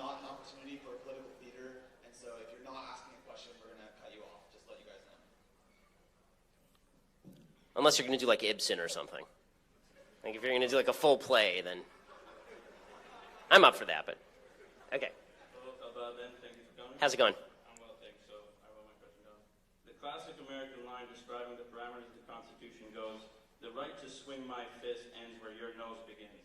not an opportunity for political theater, and so if you're not asking a question, we're going to cut you off. Just let you guys know. Unless you're going to do like Ibsen or something. Like if you're going to do like a full play, then I'm up for that. But okay. Hello, Ben. Thank you for coming. How's it going? I'm well, thanks. So I wrote my question down. The classic American line describing the parameters of the Constitution goes, "The right to swing my fist ends where your nose begins."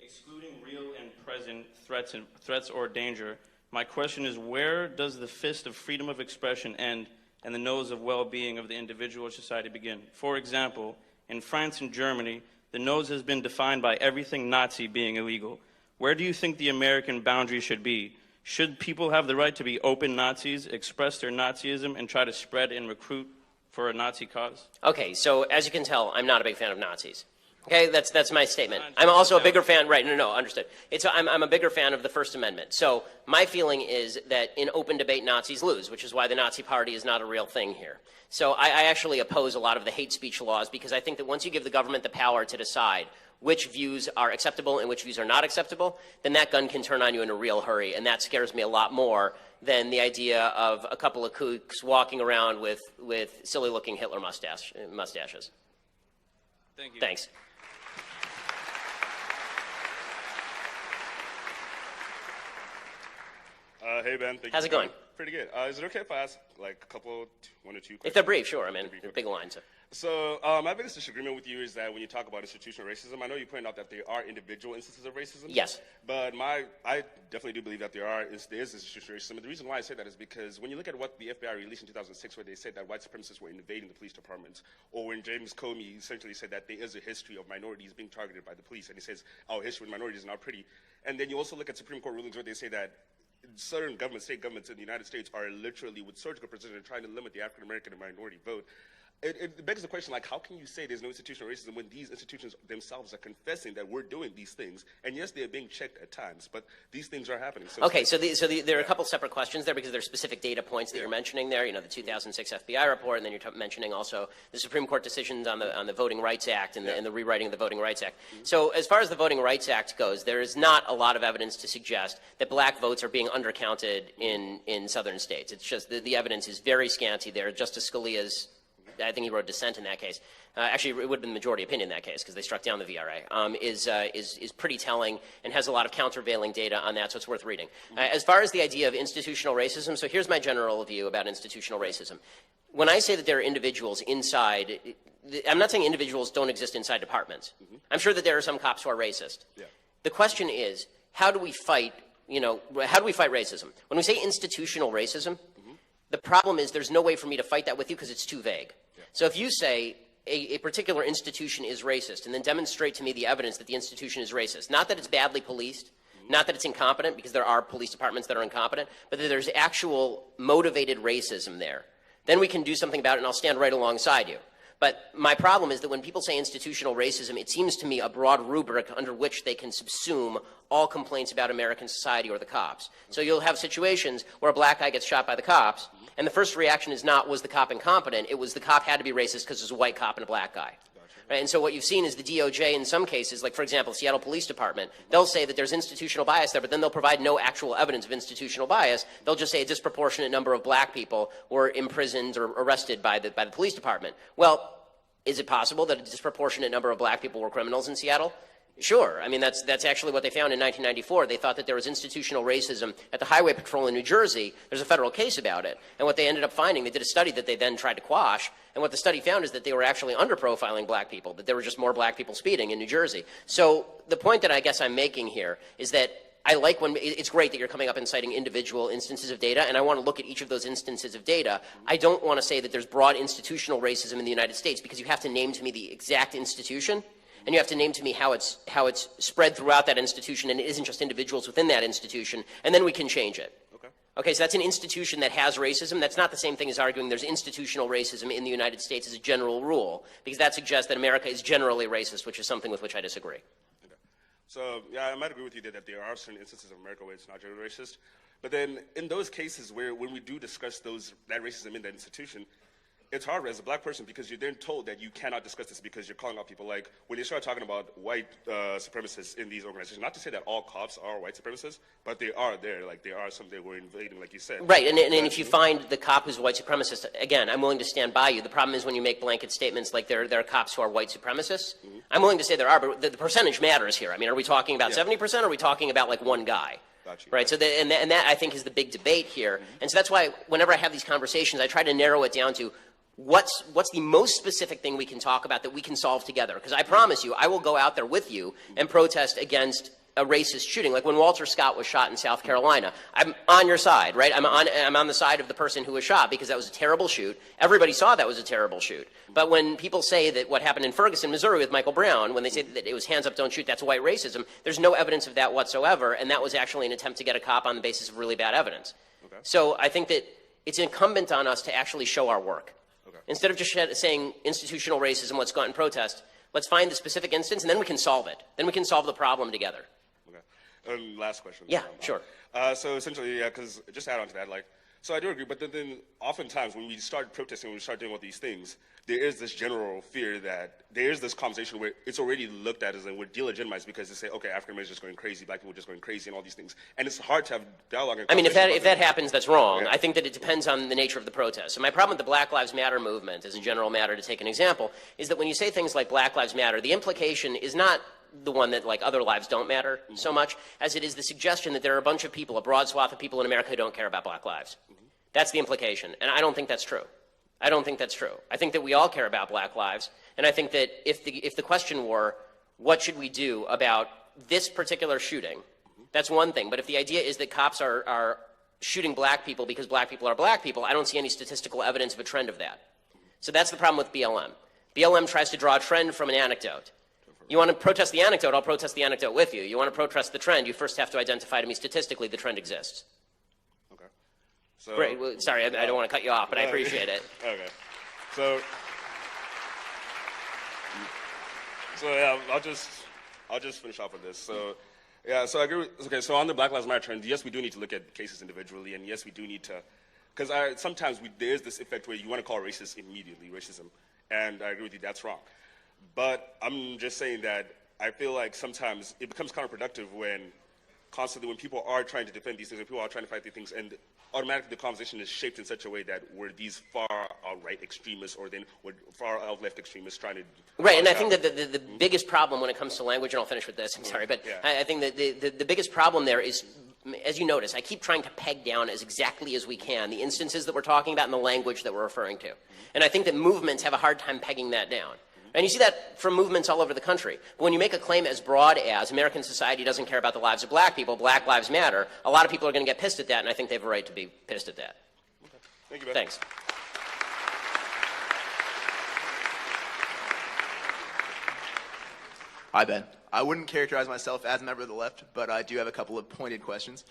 Excluding real and present threats or danger, my question is, where does the fist of freedom of expression end and the nose of well-being of the individual or society begin? For example, in France and Germany, the nose has been defined by everything Nazi being illegal. Where do you think the American boundary should be? Should people have the right to be open Nazis, express their Nazism, and try to spread and recruit for a Nazi cause? Okay, so as you can tell, I'm not a big fan of Nazis. Okay, that's my statement. I'm also a bigger fan, right, no, understood. I'm a bigger fan of the First Amendment. So my feeling is that in open debate, Nazis lose, which is why the Nazi Party is not a real thing here. So I actually oppose a lot of the hate speech laws because I think that once you give the government the power to decide which views are acceptable and which views are not acceptable, then that gun can turn on you in a real hurry, and that scares me a lot more than the idea of a couple of kooks walking around with silly-looking Hitler mustaches. Thank you. Thanks. Hey, Ben. How's it going? Pretty good. Is it okay if I ask like a couple, one or two questions? If they're brief, sure. I mean, they're big lines. So my biggest disagreement with you is that when you talk about institutional racism, I know you pointed out that there are individual instances of racism. Yes. But I definitely do believe that there is institutional racism. And the reason why I say that is because when you look at what the FBI released in 2006, where they said that white supremacists were invading the police departments, or when James Comey essentially said that there is a history of minorities being targeted by the police, and he says, our history with minorities is not pretty. And then you also look at Supreme Court rulings where they say that certain governments, state governments in the United States are literally, with surgical precision, trying to limit the African American and minority vote. It begs the question, like, how can you say there's no institutional racism when these institutions themselves are confessing that we're doing these things? And yes, they're being checked at times, but these things are happening. Okay, so there are a couple separate questions there because there are specific data points that you're mentioning there. You know, the 2006 FBI report, and then you're mentioning also the Supreme Court decisions on the Voting Rights Act and the rewriting of the Voting Rights Act. So as far as the Voting Rights Act goes, there is not a lot of evidence to suggest that black votes are being undercounted in southern states. It's just the evidence is very scanty there. Justice Scalia's, I think he wrote dissent in that case. Actually, it would have been the majority opinion in that case because they struck down the VRA. Is pretty telling and has a lot of countervailing data on that, so it's worth reading. As far as the idea of institutional racism, so here's my general view about institutional racism. When I say that there are individuals inside, I'm not saying individuals don't exist inside departments. I'm sure that there are some cops who are racist. Yeah. The question is, how do we fight? How do we fight racism? When we say institutional racism, the problem is there's no way for me to fight that with you because it's too vague. Yeah. So if you say a particular institution is racist and then demonstrate to me the evidence that the institution is racist, not that it's badly policed, not that it's incompetent because there are police departments that are incompetent, but that there's actual motivated racism there, then we can do something about it and I'll stand right alongside you. But my problem is that when people say institutional racism, it seems to me a broad rubric under which they can subsume all complaints about American society or the cops. So you'll have situations where a black guy gets shot by the cops, and the first reaction is not, was the cop incompetent? It was the cop had to be racist because there's a white cop and a black guy. Right? And so what you've seen is the DOJ in some cases, like for example, Seattle Police Department, they'll say that there's institutional bias there, but then they'll provide no actual evidence of institutional bias. They'll just say a disproportionate number of black people were imprisoned or arrested by the police department. Well, is it possible that a disproportionate number of black people were criminals in Seattle? Sure. I mean, that's actually what they found in 1994. They thought that there was institutional racism at the Highway Patrol in New Jersey. There's a federal case about it. And what they ended up finding, they did a study that they then tried to quash, and what the study found is that they were actually under-profiling black people, that there were just more black people speeding in New Jersey. So the point that I guess I'm making here is that I like when it's great that you're coming up and citing individual instances of data, and I want to look at each of those instances of data. I don't want to say that there's broad institutional racism in the United States because you have to name to me the exact institution, and you have to name to me how it's spread throughout that institution, and it isn't just individuals within that institution, and then we can change it. Okay, so that's an institution that has racism. That's not the same thing as arguing there's institutional racism in the United States as a general rule, because that suggests that America is generally racist, which is something with which I disagree. So, yeah, I might agree with you that there are certain instances of America where it's not generally racist. But then in those cases where when we do discuss that racism in that institution, it's hard as a black person because you're then told that you cannot discuss this because you're calling out people. Like when they start talking about white supremacists in these organizations, not to say that all cops are white supremacists, but they are there. Like there are some that were invading, like you said. Right, and if you find the cop who's a white supremacist, again, I'm willing to stand by you. The problem is when you make blanket statements like there are cops who are white supremacists. I'm willing to say there are, but the percentage matters here. I mean, are we talking about 70%, or are we talking about like one guy? Right, so and that I think is the big debate here. And so that's why whenever I have these conversations, I try to narrow it down to what's the most specific thing we can talk about that we can solve together. Because I promise you, I will go out there with you and protest against a racist shooting. Like when Walter Scott was shot in South Carolina, I'm on your side, right? I'm on the side of the person who was shot because that was a terrible shoot. Everybody saw that was a terrible shoot. But when people say that what happened in Ferguson, Missouri with Michael Brown, when they say that it was hands up, don't shoot, that's white racism, there's no evidence of that whatsoever, and that was actually an attempt to get a cop on the basis of really bad evidence. Okay. So I think that it's incumbent on us to actually show our work. Okay. Instead of just saying institutional racism, let's go out and protest, let's find the specific instance, and then we can solve it. Then we can solve the problem together. Last question. Yeah, sure. So essentially, yeah, because just to add on to that, like, so I do agree, but then oftentimes when we start protesting, when we start doing all these things, there is this general fear that there is this conversation where it's already looked at as and we're delegitimized because they say, okay, African Americans are just going crazy, black people are just going crazy, and all these things, and it's hard to have dialogue. And I mean, if that happens, that's wrong. Yeah. I think that it depends on the nature of the protest. So my problem with the Black Lives Matter movement, as a general matter, to take an example, is that when you say things like Black Lives Matter, the implication is not the one that like other lives don't matter so much as it is the suggestion that there are a bunch of people, a broad swath of people in America who don't care about black lives. That's the implication, and I don't think that's true. I don't think that's true. I think that we all care about black lives, and I think that if the question were, what should we do about this particular shooting, that's one thing. But if the idea is that cops are shooting black people because black people are black people, I don't see any statistical evidence of a trend of that. So that's the problem with BLM. BLM tries to draw a trend from an anecdote. You want to protest the anecdote, I'll protest the anecdote with you. You want to protest the trend, you first have to identify to me statistically the trend exists. Okay. So, great. Well, sorry, I don't want to cut you off, but I appreciate it. Okay. So yeah, I'll just finish off with this. So yeah, so I agree with, okay, so on the Black Lives Matter trend, yes, we do need to look at cases individually, and yes, we do need to, because sometimes there is this effect where you want to call racist immediately, racism, and I agree with you, that's wrong. But I'm just saying that I feel like sometimes it becomes counterproductive when constantly when people are trying to defend these things, when people are trying to fight these things, and automatically the conversation is shaped in such a way that we're these far out-right extremists or then we're far out-left extremists trying to... Right, and I think that the biggest problem when it comes to language, and I'll finish with this, I'm sorry, but yeah. I think that the biggest problem there is, as you notice, I keep trying to peg down as exactly as we can the instances that we're talking about and the language that we're referring to. And I think that movements have a hard time pegging that down. And you see that from movements all over the country. But when you make a claim as broad as American society doesn't care about the lives of black people, Black Lives Matter, a lot of people are going to get pissed at that, and I think they have a right to be pissed at that. Okay. Thank you, Ben. Thanks. Hi, Ben. I wouldn't characterize myself as a member of the left, but I do have a couple of pointed questions.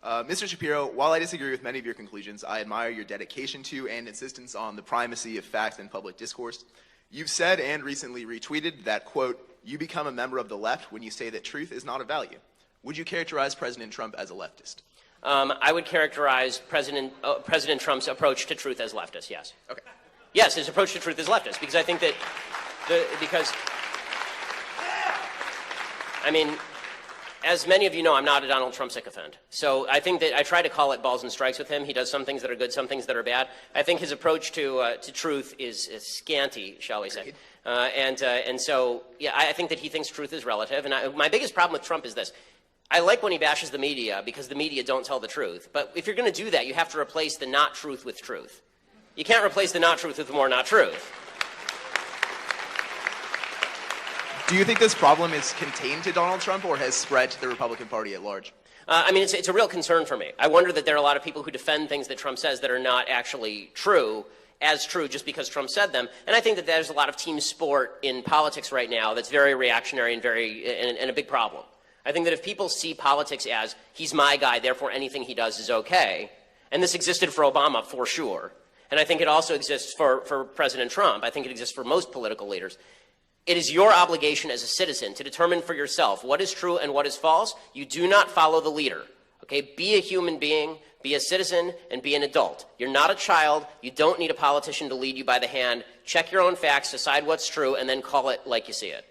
Mr. Shapiro, while I disagree with many of your conclusions, I admire your dedication to and insistence on the primacy of facts in public discourse. You've said and recently retweeted that, quote, you become a member of the left when you say that truth is not a value. Would you characterize President Trump as a leftist? I would characterize President Trump's approach to truth as leftist, yes. Okay. Yes, his approach to truth is leftist, because I think that, I mean, as many of you know, I'm not a Donald Trump sycophant. So I think that I try to call it balls and strikes with him. He does some things that are good, some things that are bad. I think his approach to truth is scanty, shall we say. And so, yeah, I think that he thinks truth is relative. And my biggest problem with Trump is this. I like when he bashes the media because the media don't tell the truth. But if you're going to do that, you have to replace the not truth with truth. You can't replace the not truth with more not truth. Do you think this problem is contained to Donald Trump or has spread to the Republican Party at large? I mean, it's a real concern for me. I wonder that there are a lot of people who defend things that Trump says that are not actually true as true just because Trump said them. And I think that there's a lot of team sport in politics right now that's very reactionary and and a big problem. I think that if people see politics as, he's my guy, therefore anything he does is okay, and this existed for Obama for sure, and I think it also exists for President Trump. I think it exists for most political leaders. It is your obligation as a citizen to determine for yourself what is true and what is false. You do not follow the leader. Okay? Be a human being. Be a citizen and be an adult. You're not a child. You don't need a politician to lead you by the hand. Check your own facts, decide what's true, and then call it like you see it.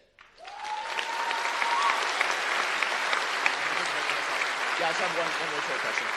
Yeah, I just have one more short question.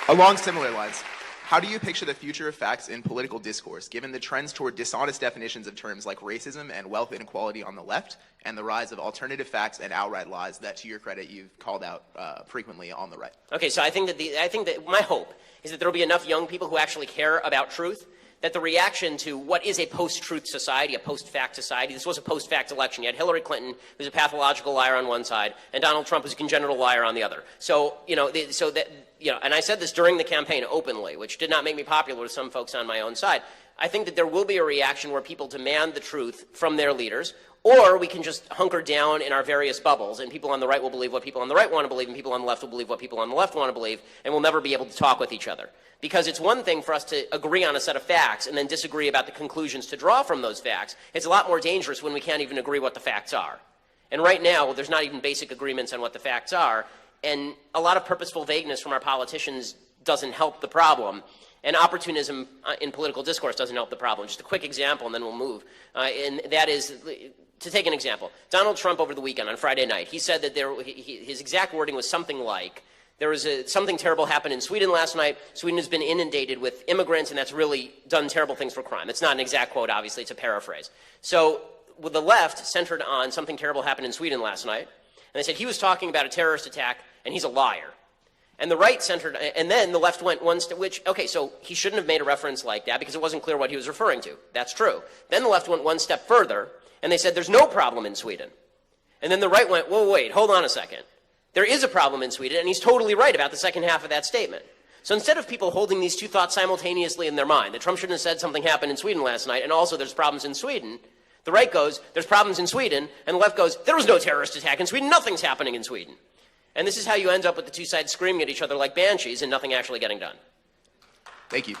Along similar lines, how do you picture the future of facts in political discourse, given the trends toward dishonest definitions of terms like racism and wealth inequality on the left, and the rise of alternative facts and outright lies that, to your credit, you've called out frequently on the right? Okay, so I think that my hope is that there will be enough young people who actually care about truth, that the reaction to what is a post-truth society, a post-fact society, this was a post-fact election. You had Hillary Clinton, who's a pathological liar on one side, and Donald Trump, who's a congenital liar on the other. So, and I said this during the campaign openly, which did not make me popular with some folks on my own side. I think that there will be a reaction where people demand the truth from their leaders, or we can just hunker down in our various bubbles, and people on the right will believe what people on the right want to believe, and people on the left will believe what people on the left want to believe, and we'll never be able to talk with each other. Because it's one thing for us to agree on a set of facts and then disagree about the conclusions to draw from those facts. It's a lot more dangerous when we can't even agree what the facts are. And right now, there's not even basic agreements on what the facts are, and a lot of purposeful vagueness from our politicians doesn't help the problem. And opportunism in political discourse doesn't help the problem. Just a quick example, and then we'll move. And that is, to take an example, Donald Trump over the weekend on Friday night, he said that his exact wording was something like, there was something terrible happened in Sweden last night. Sweden has been inundated with immigrants, and that's really done terrible things for crime. It's not an exact quote, obviously. It's a paraphrase. So with the left centered on something terrible happened in Sweden last night, and they said he was talking about a terrorist attack, and he's a liar. And the right centered, and then the left went one step, okay, so he shouldn't have made a reference like that because it wasn't clear what he was referring to. That's true. Then the left went one step further, and they said there's no problem in Sweden. And then the right went, whoa, wait, hold on a second. There is a problem in Sweden, and he's totally right about the second half of that statement. So instead of people holding these two thoughts simultaneously in their mind, that Trump shouldn't have said something happened in Sweden last night, and also there's problems in Sweden, the right goes, there's problems in Sweden, and the left goes, there was no terrorist attack in Sweden, nothing's happening in Sweden. And this is how you end up with the two sides screaming at each other like banshees and nothing actually getting done. Thank you.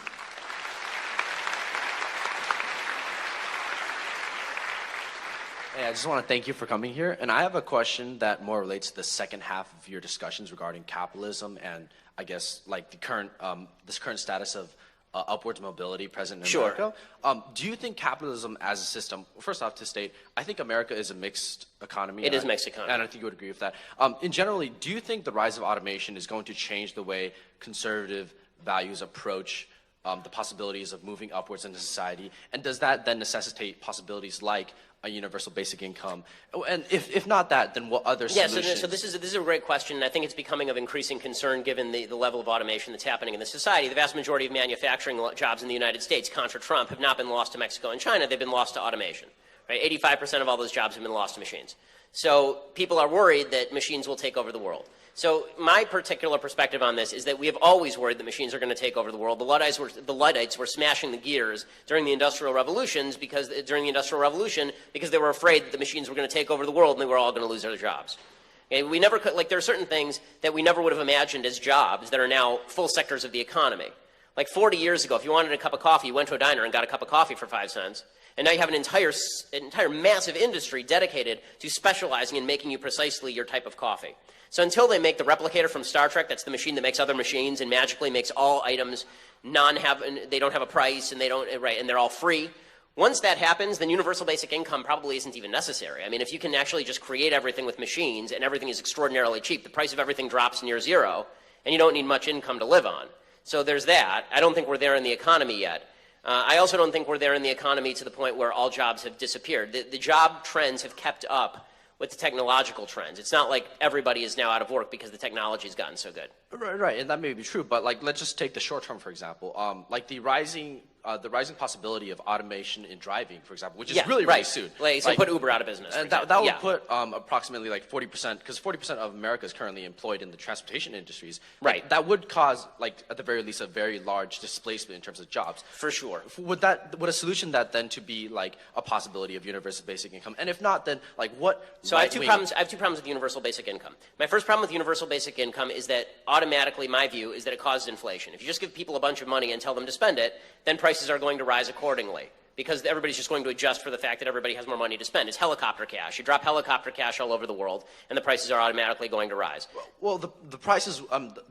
Hey, I just want to thank you for coming here. And I have a question that more relates to the second half of your discussions regarding capitalism and, I guess, like the current, this current status of upwards mobility present in Sure. America. Do you think capitalism as a system, first off to state, I think America is a mixed economy. It is a mixed economy. And I think you would agree with that. In generally, do you think the rise of automation is going to change the way conservative values approach the possibilities of moving upwards into society? And does that then necessitate possibilities like a universal basic income? And if not that, then what other solutions? Yeah, so this is a great question, and I think it's becoming of increasing concern given the level of automation that's happening in the society. The vast majority of manufacturing jobs in the United States, contra Trump, have not been lost to Mexico and China. They've been lost to automation. Right? 85% of all those jobs have been lost to machines. So people are worried that machines will take over the world. So my particular perspective on this is that we have always worried that machines are going to take over the world. The Luddites were smashing the gears during the Industrial Revolution because they were afraid that the machines were going to take over the world and they were all going to lose their jobs. Okay, we never could, like, there are certain things that we never would have imagined as jobs that are now full sectors of the economy. Like 40 years ago, if you wanted a cup of coffee, you went to a diner and got a cup of coffee for 5 cents. And now you have an entire massive industry dedicated to specializing in making you precisely your type of coffee. So until they make the replicator from Star Trek, that's the machine that makes other machines and magically makes all items they don't have a price and and they're all free. Once that happens, then universal basic income probably isn't even necessary. I mean, if you can actually just create everything with machines and everything is extraordinarily cheap, the price of everything drops near zero and you don't need much income to live on. So there's that. I don't think we're there in the economy yet. I also don't think we're there in the economy to the point where all jobs have disappeared. The job trends have kept up with the technological trends. It's not like everybody is now out of work because the technology's gotten so good. Right, and that may be true, but like let's just take the short term, for example. Like the rising possibility of automation in driving, for example, which is really soon. So put Uber out of business. And that would put approximately like 40%, because 40% of America is currently employed in the transportation industries. Right. Like, that would cause, like at the very least, a very large displacement in terms of jobs. For sure. Would a solution that then to be like a possibility of universal basic income? And if not, then like what? So I have two problems with universal basic income. My first problem with universal basic income is that automatically my view is that it causes inflation. If you just give people a bunch of money and tell them to spend it, then prices are going to rise accordingly. because everybody's just going to adjust for the fact that everybody has more money to spend. It's helicopter cash. You drop helicopter cash all over the world, and the prices are automatically going to rise. Well, the prices,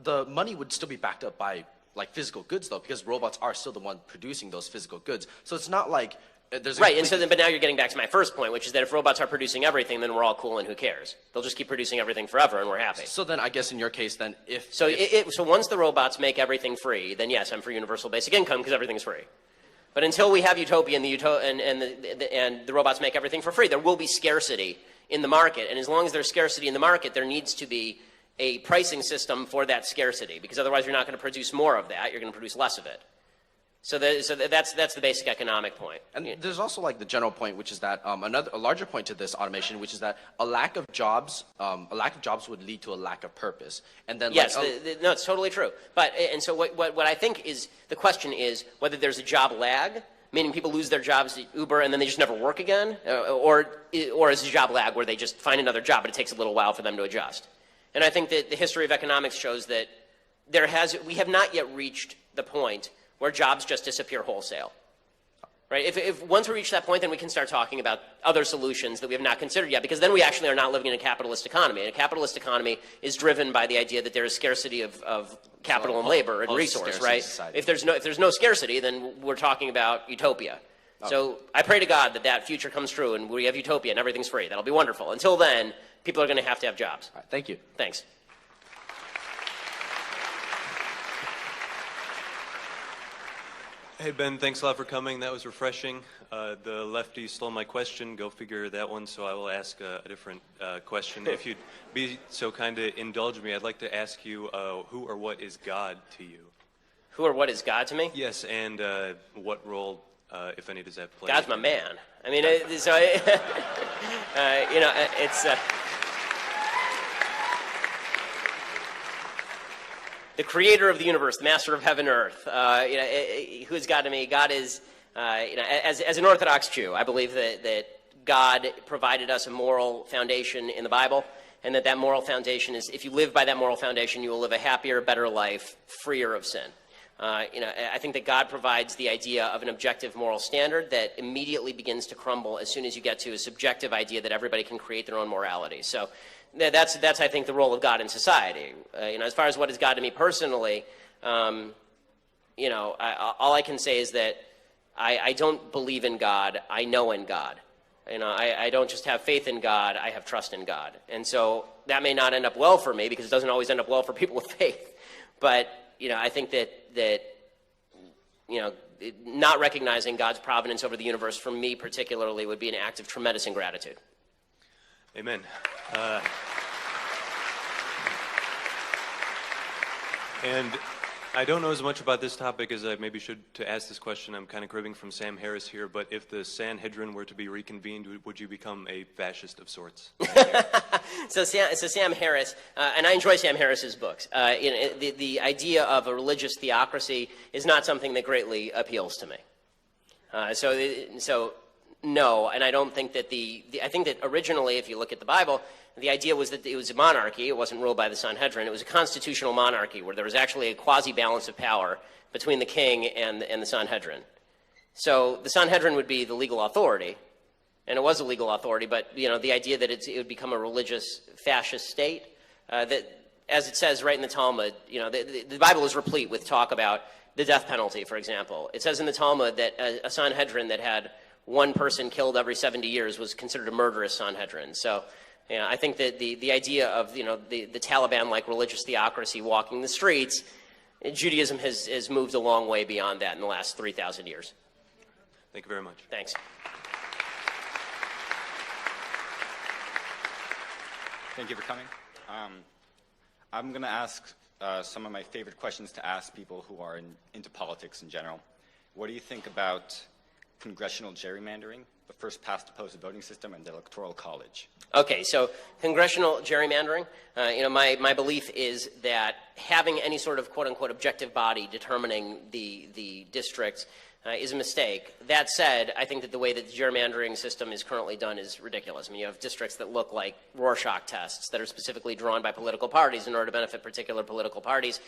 the money would still be backed up by like physical goods, though, because robots are still the one producing those physical goods. So it's not like there's a right. And so, but now you're getting back to my first point, which is that if robots are producing everything, then we're all cool, and who cares? They'll just keep producing everything forever, and we're happy. So then, I guess in your case, then so once the robots make everything free, then yes, I'm for universal basic income because everything's free. But until we have utopia and the robots make everything for free, there will be scarcity in the market. And as long as there's scarcity in the market, there needs to be a pricing system for that scarcity, because otherwise you're not going to produce more of that. You're going to produce less of it. So that's the basic economic point. And there's also like the general point, which is that a larger point to this automation, which is that a lack of jobs would lead to a lack of purpose. And then yes, no, it's totally true. But and so what I think is the question is whether there's a job lag, meaning people lose their jobs at Uber and then they just never work again, or is a job lag where they just find another job but it takes a little while for them to adjust. And I think that the history of economics shows that we have not yet reached the point where jobs just disappear wholesale. Right? If once we reach that point, then we can start talking about other solutions that we have not considered yet, because then we actually are not living in a capitalist economy. And a capitalist economy is driven by the idea that there is scarcity of capital and labor and resource, right? Society. If there's no scarcity, then we're talking about utopia. Oh. So I pray to God that future comes true and we have utopia and everything's free. That'll be wonderful. Until then, people are going to have jobs. All right, thank you. Thanks. Hey, Ben, thanks a lot for coming. That was refreshing. The lefty stole my question. Go figure that one, so I will ask a different question. If you'd be so kind to indulge me, I'd like to ask you, who or what is God to you? Who or what is God to me? Yes, and what role, if any, does that play? God's my man. I mean, it's... the creator of the universe, the master of heaven and earth. Who is God to me? God is, as an Orthodox Jew, I believe that God provided us a moral foundation in the Bible, and that moral foundation is, if you live by that moral foundation, you will live a happier, better life, freer of sin. I think that God provides the idea of an objective moral standard that immediately begins to crumble as soon as you get to a subjective idea that everybody can create their own morality. So that's I think the role of God in society. As far as what is God to me personally, all I can say is that I don't believe in God. I know in God. I don't just have faith in God. I have trust in God. And so that may not end up well for me because it doesn't always end up well for people with faith. But I think that not recognizing God's providence over the universe for me particularly would be an act of tremendous ingratitude. Amen. And I don't know as much about this topic as I maybe should to ask this question. I'm kind of cribbing from Sam Harris here, but if the Sanhedrin were to be reconvened, would you become a fascist of sorts? So Sam Harris, and I enjoy Sam Harris's books. The idea of a religious theocracy is not something that greatly appeals to me. So no, and I don't think that I think that originally, if you look at the Bible, the idea was that it was a monarchy. It wasn't ruled by the Sanhedrin. It was a constitutional monarchy where there was actually a quasi-balance of power between the king and the Sanhedrin. So the Sanhedrin would be the legal authority, and it was a legal authority, but the idea that it would become a religious fascist state, that, as it says right in the Talmud, the Bible is replete with talk about the death penalty, for example. It says in the Talmud that a Sanhedrin that had one person killed every 70 years was considered a murderous Sanhedrin. So I think that the idea of the Taliban-like religious theocracy walking the streets, Judaism has moved a long way beyond that in the last 3,000 years. Thank you very much. Thanks. Thank you for coming. I'm going to ask some of my favorite questions to ask people who are into politics in general. What do you think about congressional gerrymandering, the first past opposed voting system, and the electoral college? Okay, so congressional gerrymandering, my belief is that having any sort of quote-unquote objective body determining the districts is a mistake. That said, I think that the way that the gerrymandering system is currently done is ridiculous. I mean, you have districts that look like Rorschach tests that are specifically drawn by political parties in order to benefit particular political parties.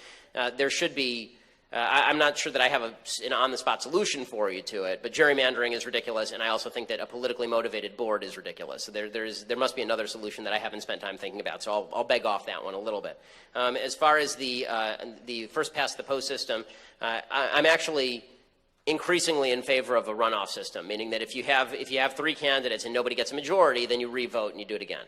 There should be I'm not sure that I have an on-the-spot solution for you to it, but gerrymandering is ridiculous, and I also think that a politically motivated board is ridiculous. So there must be another solution that I haven't spent time thinking about, so I'll beg off that one a little bit. As far as the first past the post system, I'm actually increasingly in favor of a runoff system, meaning that if you have 3 candidates and nobody gets a majority, then you re-vote and you do it again,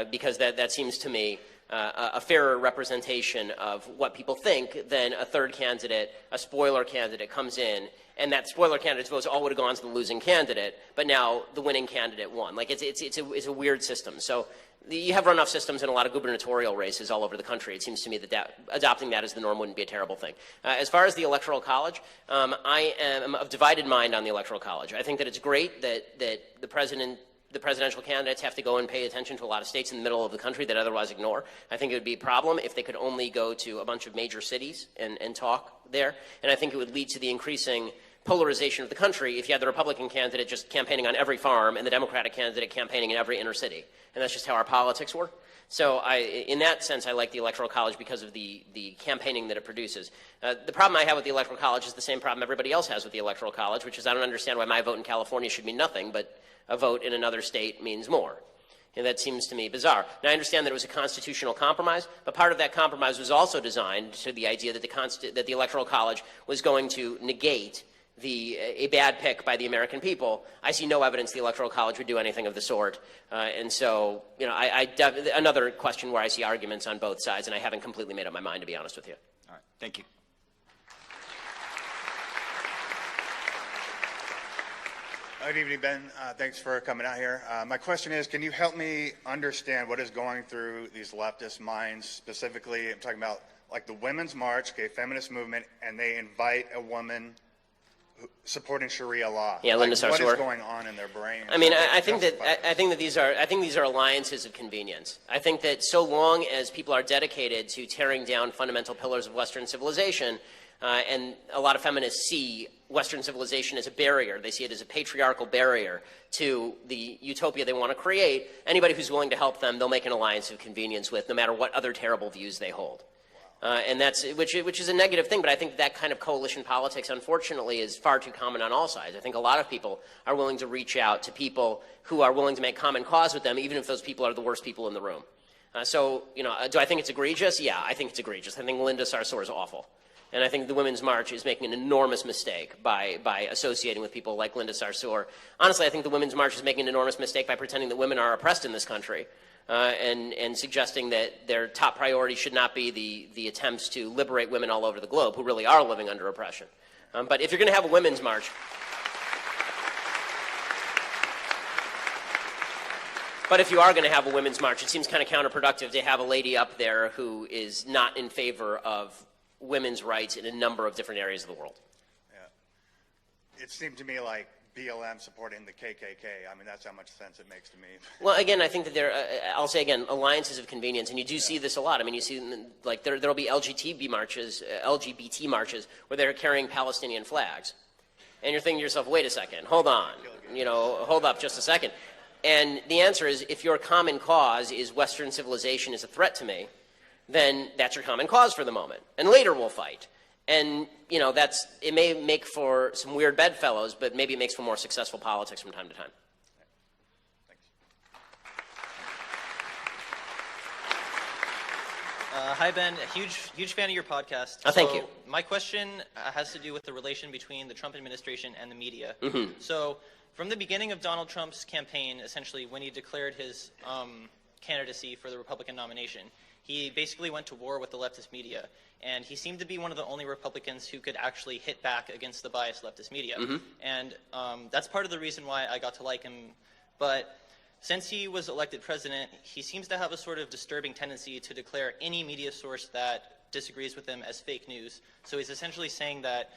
because that seems to me a fairer representation of what people think than a third candidate, a spoiler candidate comes in, and that spoiler candidate's votes all would have gone to the losing candidate, but now the winning candidate won. Like it's a weird system. So you have runoff systems in a lot of gubernatorial races all over the country. It seems to me that adopting that as the norm wouldn't be a terrible thing. As far as the Electoral College, I am of divided mind on the Electoral College. I think that it's great that the presidential candidates have to go and pay attention to a lot of states in the middle of the country that otherwise ignore. I think it would be a problem if they could only go to a bunch of major cities and talk there. And I think it would lead to the increasing polarization of the country if you had the Republican candidate just campaigning on every farm and the Democratic candidate campaigning in every inner city. And that's just how our politics work. So in that sense, I like the Electoral College because of the campaigning that it produces. The problem I have with the Electoral College is the same problem everybody else has with the Electoral College, which is I don't understand why my vote in California should mean nothing, but a vote in another state means more. And that seems to me bizarre. Now, I understand that it was a constitutional compromise, but part of that compromise was also designed to the idea that the Electoral College was going to negate a bad pick by the American people. I see no evidence the Electoral College would do anything of the sort. And so, you know, another question where I see arguments on both sides, and I haven't completely made up my mind, to be honest with you. All right, thank you. Good evening, Ben. Thanks for coming out here. My question is, can you help me understand what is going through these leftist minds? Specifically, I'm talking about like the Women's March, okay, feminist movement, and they invite a woman supporting Sharia law. Yeah, Linda Sarsour. What is going on in their brains? I mean, I think that these are alliances of convenience. I think that so long as people are dedicated to tearing down fundamental pillars of Western civilization, and a lot of feminists see Western civilization as a barrier. They see it as a patriarchal barrier to the utopia they want to create. Anybody who's willing to help them, they'll make an alliance of convenience with, no matter what other terrible views they hold. And that's which is a negative thing, but I think that kind of coalition politics, unfortunately, is far too common on all sides. I think a lot of people are willing to reach out to people who are willing to make common cause with them, even if those people are the worst people in the room. So, you know, do I think it's egregious? Yeah, I think it's egregious. I think Linda Sarsour is awful. And I think the Women's March is making an enormous mistake by associating with people like Linda Sarsour. Honestly, I think the Women's March is making an enormous mistake by pretending that women are oppressed in this country, and suggesting that their top priority should not be the attempts to liberate women all over the globe who really are living under oppression. But if you're going to have a Women's March, it seems kind of counterproductive to have a lady up there who is not in favor of women's rights in a number of different areas of the world. Yeah. It seemed to me like BLM supporting the KKK. I mean, that's how much sense it makes to me. Well, again, I think that I'll say again, alliances of convenience, and you do see this a lot. I mean, you see, like, there'll be LGBT marches where they're carrying Palestinian flags. And you're thinking to yourself, wait a second, hold on, you know, hold up just a second. And the answer is, if your common cause is Western civilization is a threat to me, then that's your common cause for the moment. And later we'll fight. And, you know, it may make for some weird bedfellows, but maybe it makes for more successful politics from time to time. Thanks. Hi, Ben. Huge fan of your podcast. Oh, thank you. My question has to do with the relation between the Trump administration and the media. Mm-hmm. So from the beginning of Donald Trump's campaign, essentially when he declared his candidacy for the Republican nomination, he basically went to war with the leftist media, and he seemed to be one of the only Republicans who could actually hit back against the biased leftist media. Mm-hmm. And that's part of the reason why I got to like him. But since he was elected president, he seems to have a sort of disturbing tendency to declare any media source that disagrees with him as fake news. So he's essentially saying that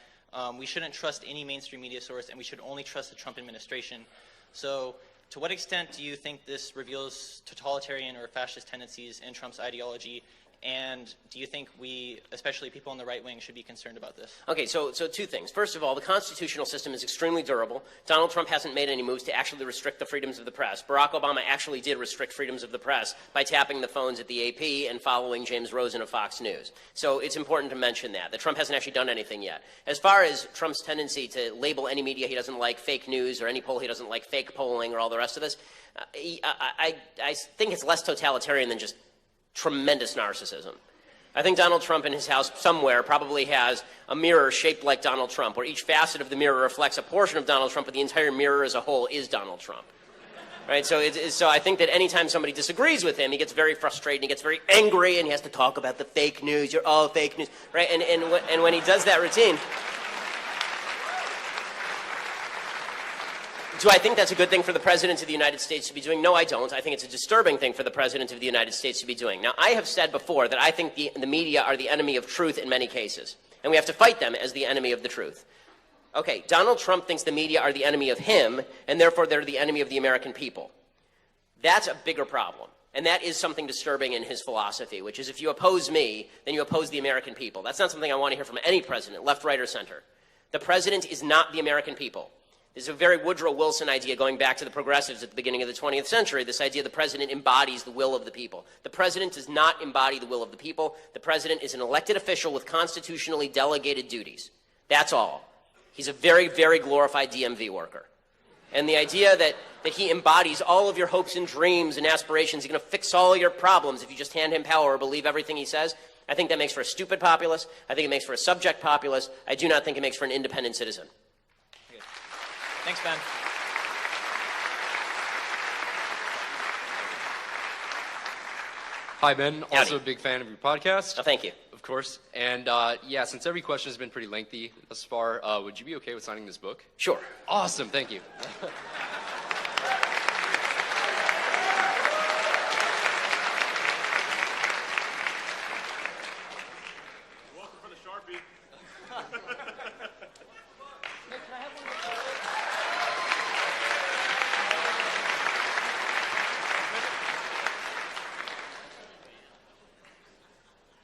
we shouldn't trust any mainstream media source, and we should only trust the Trump administration. So to what extent do you think this reveals totalitarian or fascist tendencies in Trump's ideology? And do you think we, especially people on the right wing, should be concerned about this? Okay, so two things. First of all, the constitutional system is extremely durable. Donald Trump hasn't made any moves to actually restrict the freedoms of the press. Barack Obama actually did restrict freedoms of the press by tapping the phones at the AP and following James Rosen of Fox News. So it's important to mention that Trump hasn't actually done anything yet. As far as Trump's tendency to label any media he doesn't like fake news or any poll he doesn't like fake polling or all the rest of this, I think it's less totalitarian than just tremendous narcissism. I think Donald Trump in his house somewhere probably has a mirror shaped like Donald Trump, where each facet of the mirror reflects a portion of Donald Trump, but the entire mirror as a whole is Donald Trump. Right? So, so I think that anytime somebody disagrees with him, he gets very frustrated, he gets very angry, and he has to talk about the fake news. You're all fake news. Right? And when he does that routine, do I think that's a good thing for the President of the United States to be doing? No, I don't. I think it's a disturbing thing for the President of the United States to be doing. Now, I have said before that I think the media are the enemy of truth in many cases, and we have to fight them as the enemy of the truth. Okay, Donald Trump thinks the media are the enemy of him, and therefore they're the enemy of the American people. That's a bigger problem, and that is something disturbing in his philosophy, which is if you oppose me, then you oppose the American people. That's not something I want to hear from any president, left, right, or center. The President is not the American people. This is a very Woodrow Wilson idea going back to the progressives at the beginning of the 20th century, this idea the president embodies the will of the people. The president does not embody the will of the people. The president is an elected official with constitutionally delegated duties. That's all. He's a very, very glorified DMV worker. And the idea that he embodies all of your hopes and dreams and aspirations, he's going to fix all your problems if you just hand him power or believe everything he says, I think that makes for a stupid populace. I think it makes for a subject populace. I do not think it makes for an independent citizen. Thanks, Ben. Hi, Ben. Howdy. Also a big fan of your podcast. Oh, thank you. Of course. And yeah, since every question has been pretty lengthy thus far, would you be okay with signing this book? Sure. Awesome. Thank you. Welcome for the Sharpie.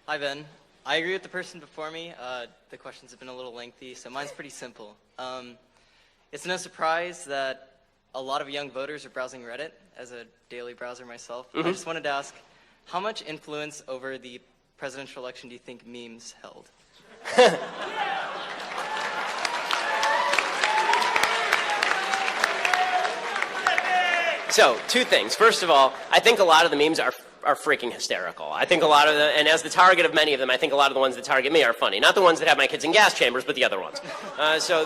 Hi, Ben. I agree with the person before me. The questions have been a little lengthy, so mine's pretty simple. It's no surprise that a lot of young voters are browsing Reddit, as a daily browser myself. I just wanted to ask, how much influence over the presidential election do you think memes held? So, two things. First of all, I think a lot of the memes are freaking hysterical. I think a lot of them, and as the target of many of them, I think a lot of the ones that target me are funny. Not the ones that have my kids in gas chambers, but the other ones. So,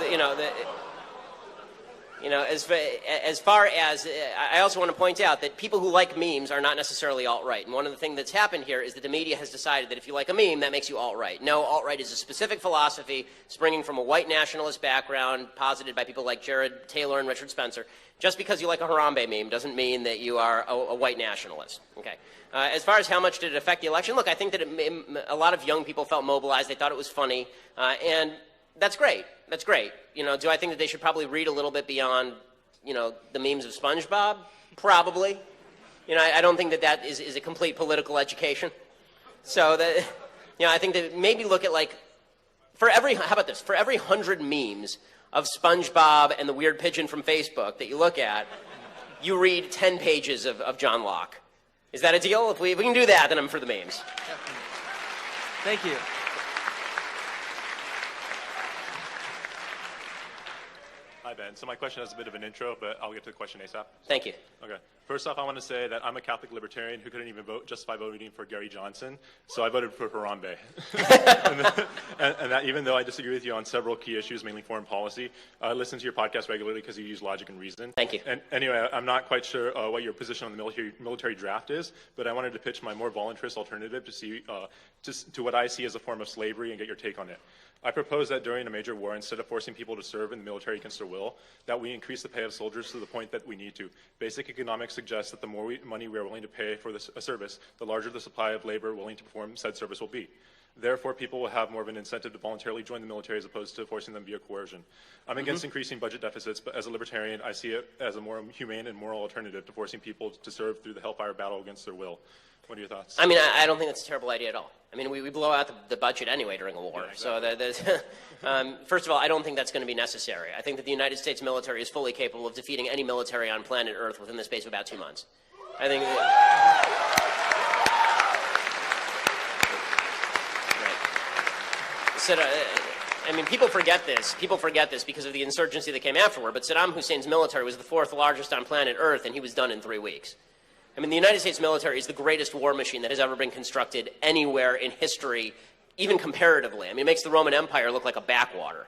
as far as, I also want to point out that people who like memes are not necessarily alt-right. And one of the things that's happened here is that the media has decided that if you like a meme, that makes you alt-right. No, alt-right is a specific philosophy springing from a white nationalist background posited by people like Jared Taylor and Richard Spencer. Just because you like a Harambe meme doesn't mean that you are a white nationalist. Okay. As far as how much did it affect the election, look, I think that a lot of young people felt mobilized. They thought it was funny. And that's great. That's great. Do I think that they should probably read a little bit beyond, the memes of SpongeBob? Probably. I don't think that is a complete political education. So, I think that maybe look at how about this? For every 100 memes of SpongeBob and the weird pigeon from Facebook that you look at, you read 10 pages of John Locke. Is that a deal? If we can do that, then I'm for the memes. Thank you. Hi, Ben. So my question has a bit of an intro, but I'll get to the question ASAP. Thank you. Okay. First off, I want to say that I'm a Catholic libertarian who couldn't even justify voting for Gary Johnson, so I voted for Harambe. and that, even though I disagree with you on several key issues, mainly foreign policy, I listen to your podcast regularly because you use logic and reason. Thank you. And anyway, I'm not quite sure what your position on the military draft is, but I wanted to pitch my more voluntarist alternative to see to what I see as a form of slavery and get your take on it. I propose that during a major war, instead of forcing people to serve in the military against their will, that we increase the pay of soldiers to the point that we need to. Basic economics suggests that the more money we are willing to pay for a service, the larger the supply of labor willing to perform said service will be. Therefore, people will have more of an incentive to voluntarily join the military as opposed to forcing them via coercion. I'm against increasing budget deficits, but as a libertarian, I see it as a more humane and moral alternative to forcing people to serve through the hellfire battle against their will. What are your thoughts? I mean, I don't think that's a terrible idea at all. I mean, we blow out the budget anyway during a war. Yeah, exactly. So, first of all, I don't think that's going to be necessary. I think that the United States military is fully capable of defeating any military on planet Earth within the space of about 2 months. I think I mean, people forget this. People forget this because of the insurgency that came afterward. But Saddam Hussein's military was the 4th largest on planet Earth, and he was done in 3 weeks. I mean, the United States military is the greatest war machine that has ever been constructed anywhere in history, even comparatively. I mean, it makes the Roman Empire look like a backwater.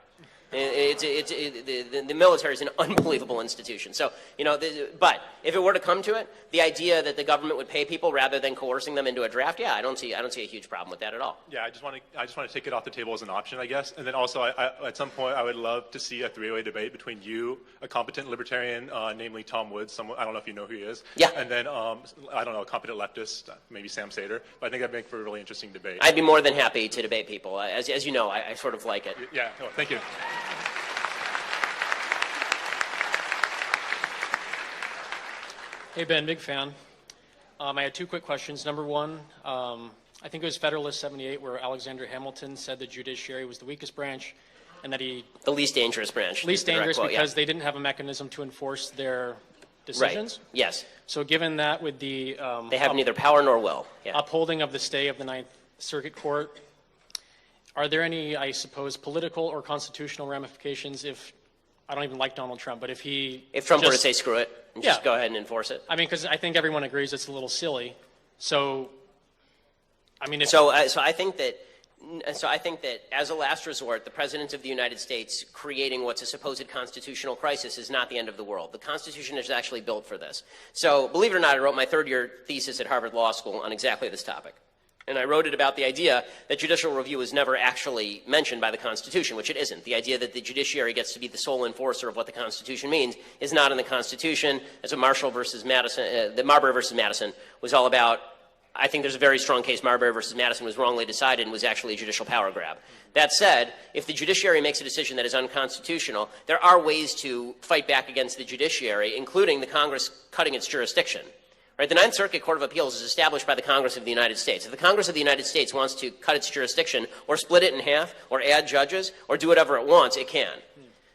The military is an unbelievable institution. So, you know, but if it were to come to it, the idea that the government would pay people rather than coercing them into a draft, yeah, I don't see a huge problem with that at all. Yeah, I just want to take it off the table as an option, I guess. And then also, at some point, I would love to see a three-way debate between you, a competent libertarian, namely Tom Woods. I don't know if you know who he is. Yeah. And then I don't know, a competent leftist, maybe Sam Sater. But I think that'd make for a really interesting debate. I'd be more than happy to debate people. As you know, I sort of like it. Yeah. Oh, thank you. Hey, Ben, big fan. I had 2 quick questions. Number one, I think it was Federalist 78 where Alexander Hamilton said the judiciary was the weakest branch and that he... The least dangerous branch. Least dangerous quote, because yeah. they didn't have a mechanism to enforce their decisions? Right. Yes. So given that with the... they have neither power nor will. Yeah. Upholding of the stay of the Ninth Circuit Court, are there any, I suppose, political or constitutional ramifications if... I don't even like Donald Trump, but if Trump were to say screw it and just go ahead and enforce it. I mean, because I think everyone agrees it's a little silly. So, I mean, so I think that as a last resort, the President of the United States creating what's a supposed constitutional crisis is not the end of the world. The Constitution is actually built for this. So, believe it or not, I wrote my 3rd-year thesis at Harvard Law School on exactly this topic. And I wrote it about the idea that judicial review is never actually mentioned by the Constitution, which it isn't. The idea that the judiciary gets to be the sole enforcer of what the Constitution means is not in the Constitution. As a Marshall versus Madison, the Marbury versus Madison was all about, I think there's a very strong case Marbury versus Madison was wrongly decided and was actually a judicial power grab. That said, if the judiciary makes a decision that is unconstitutional, there are ways to fight back against the judiciary, including the Congress cutting its jurisdiction. Right, the Ninth Circuit Court of Appeals is established by the Congress of the United States. If the Congress of the United States wants to cut its jurisdiction or split it in half or add judges or do whatever it wants, it can.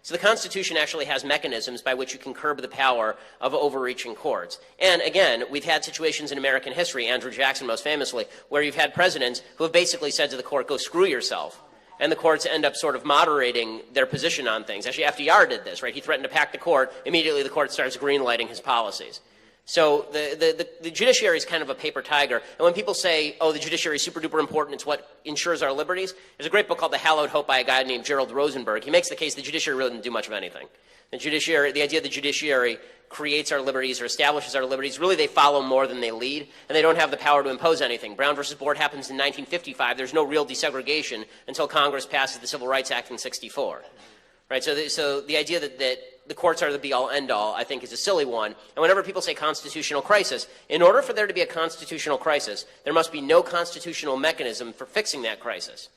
So the Constitution actually has mechanisms by which you can curb the power of overreaching courts. And again, we've had situations in American history, Andrew Jackson most famously, where you've had presidents who have basically said to the court, go screw yourself. And the courts end up sort of moderating their position on things. Actually, FDR did this, right? He threatened to pack the court. Immediately the court starts green-lighting his policies. So the judiciary is kind of a paper tiger. And when people say, oh, the judiciary is super duper important, it's what ensures our liberties, there's a great book called The Hallowed Hope by a guy named Gerald Rosenberg. He makes the case the judiciary really didn't do much of anything. The idea the judiciary creates our liberties or establishes our liberties, really they follow more than they lead, and they don't have the power to impose anything. Brown versus Board happens in 1955. There's no real desegregation until Congress passes the Civil Rights Act in 1964. Right? So the idea that the courts are the be-all, end-all, I think, is a silly one. And whenever people say constitutional crisis, in order for there to be a constitutional crisis, there must be no constitutional mechanism for fixing that crisis.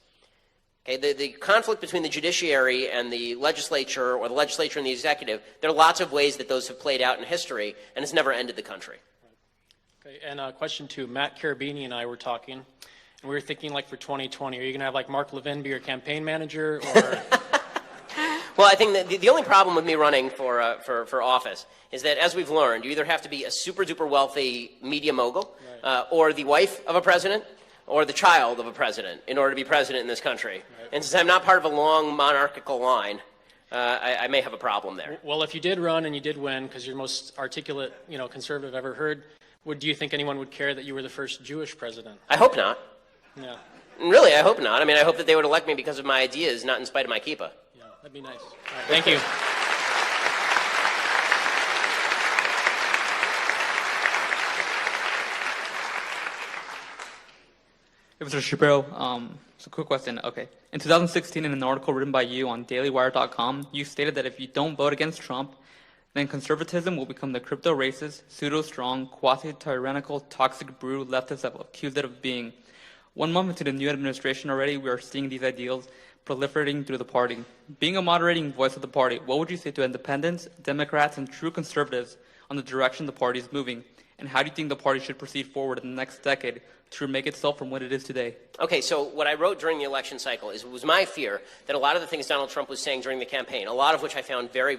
Okay, the conflict between the judiciary and the legislature, or the legislature and the executive, there are lots of ways that those have played out in history, and it's never ended the country. Okay, and question 2, Matt Carabini and I were talking, and we were thinking, like, for 2020, are you going to have, like, Mark Levin be your campaign manager, or... Well, I think that the only problem with me running for office is that, as we've learned, you either have to be a super-duper wealthy media mogul, or the wife of a president, or the child of a president in order to be president in this country. Right. And since I'm not part of a long monarchical line, I may have a problem there. Well, if you did run and you did win, because you're the most articulate, conservative I've ever heard, do you think anyone would care that you were the first Jewish president? I hope not. Yeah. Really, I hope not. I mean, I hope that they would elect me because of my ideas, not in spite of my kippah. That'd be nice. All right, thank you. Hey, Mr. Shapiro, it's a quick question. Okay. In 2016, in an article written by you on dailywire.com, you stated that if you don't vote against Trump, then conservatism will become the crypto-racist, pseudo-strong, quasi-tyrannical, toxic brew leftists have accused it of being. 1 month into the new administration already, we are seeing these ideals proliferating through the party. Being a moderating voice of the party, what would you say to independents, Democrats, and true conservatives on the direction the party is moving? And how do you think the party should proceed forward in the next decade to make itself from what it is today? Okay, so what I wrote during the election cycle is it was my fear that a lot of the things Donald Trump was saying during the campaign, a lot of which I found very,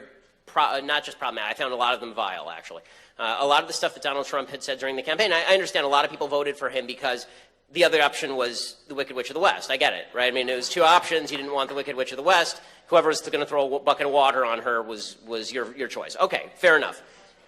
not just problematic, I found a lot of them vile, actually. A lot of the stuff that Donald Trump had said during the campaign, I understand a lot of people voted for him because the other option was the Wicked Witch of the West. I get it, right? I mean, it was two options. You didn't want the Wicked Witch of the West. Whoever was going to throw a bucket of water on her was your choice. Okay, fair enough.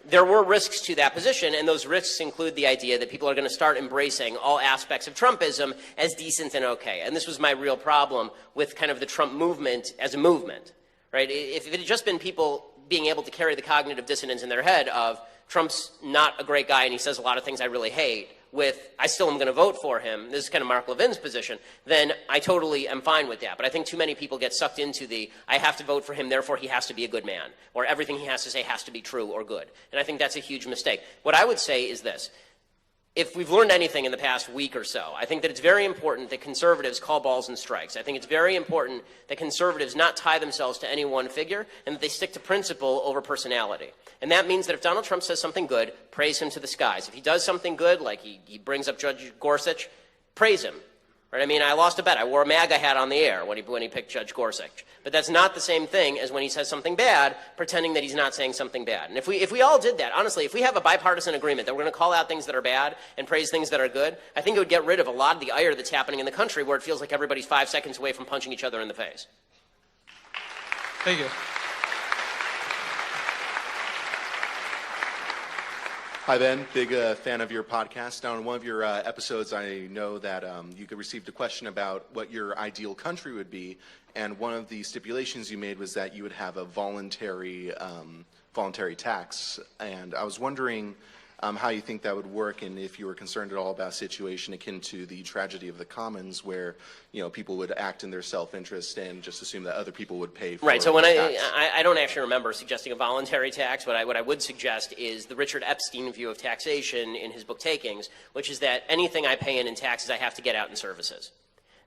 There were risks to that position, and those risks include the idea that people are going to start embracing all aspects of Trumpism as decent and okay. And this was my real problem with kind of the Trump movement as a movement, right? If it had just been people being able to carry the cognitive dissonance in their head of Trump's not a great guy and he says a lot of things I really hate, with I still am going to vote for him, this is kind of Mark Levin's position, then I totally am fine with that. But I think too many people get sucked into the I have to vote for him, therefore he has to be a good man, or everything he has to say has to be true or good. And I think that's a huge mistake. What I would say is this. If we've learned anything in the past week or so, I think that it's very important that conservatives call balls and strikes. I think it's very important that conservatives not tie themselves to any one figure and that they stick to principle over personality. And that means that if Donald Trump says something good, praise him to the skies. If he does something good, like he brings up Judge Gorsuch, praise him. Right? I mean, I lost a bet. I wore a MAGA hat on the air when he picked Judge Gorsuch. But that's not the same thing as when he says something bad, pretending that he's not saying something bad. And if we all did that, honestly, if we have a bipartisan agreement that we're going to call out things that are bad and praise things that are good, I think it would get rid of a lot of the ire that's happening in the country where it feels like everybody's 5 seconds away from punching each other in the face. Thank you. Hi, Ben. Big fan of your podcast. Now, in one of your episodes, I know that you received a question about what your ideal country would be, and one of the stipulations you made was that you would have a voluntary tax. And I was wondering how you think that would work, and if you were concerned at all about a situation akin to the tragedy of the Commons, where people would act in their self-interest and just assume that other people would pay for right. So when tax. I don't actually remember suggesting a voluntary tax. What I would suggest is the Richard Epstein view of taxation in his book Takings, which is that anything I pay in taxes I have to get out in services.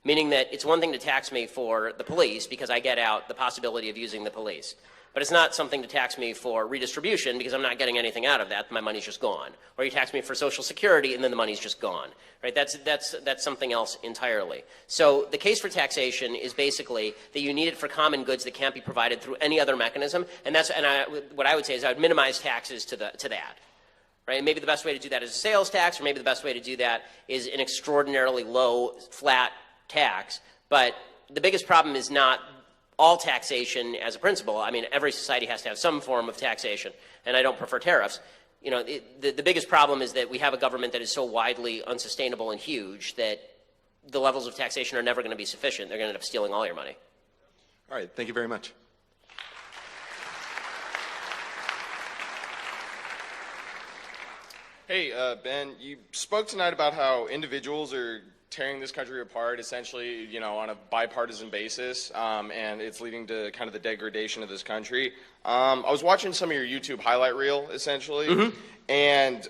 Meaning that it's one thing to tax me for the police because I get out the possibility of using the police. But it's not something to tax me for redistribution because I'm not getting anything out of that. My money's just gone. Or you tax me for Social Security and then the money's just gone. Right? That's something else entirely. So the case for taxation is basically that you need it for common goods that can't be provided through any other mechanism. And what I would say is I would minimize taxes to that. Right? And maybe the best way to do that is a sales tax, or maybe the best way to do that is an extraordinarily low, flat tax. But the biggest problem is not all taxation as a principle. I mean, every society has to have some form of taxation, and I don't prefer tariffs. The biggest problem is that we have a government that is so widely unsustainable and huge that the levels of taxation are never going to be sufficient. They're going to end up stealing all your money. All right, thank you very much. Hey, Ben, you spoke tonight about how individuals are tearing this country apart essentially, on a bipartisan basis, and it's leading to kind of the degradation of this country. I was watching some of your YouTube highlight reel, essentially, and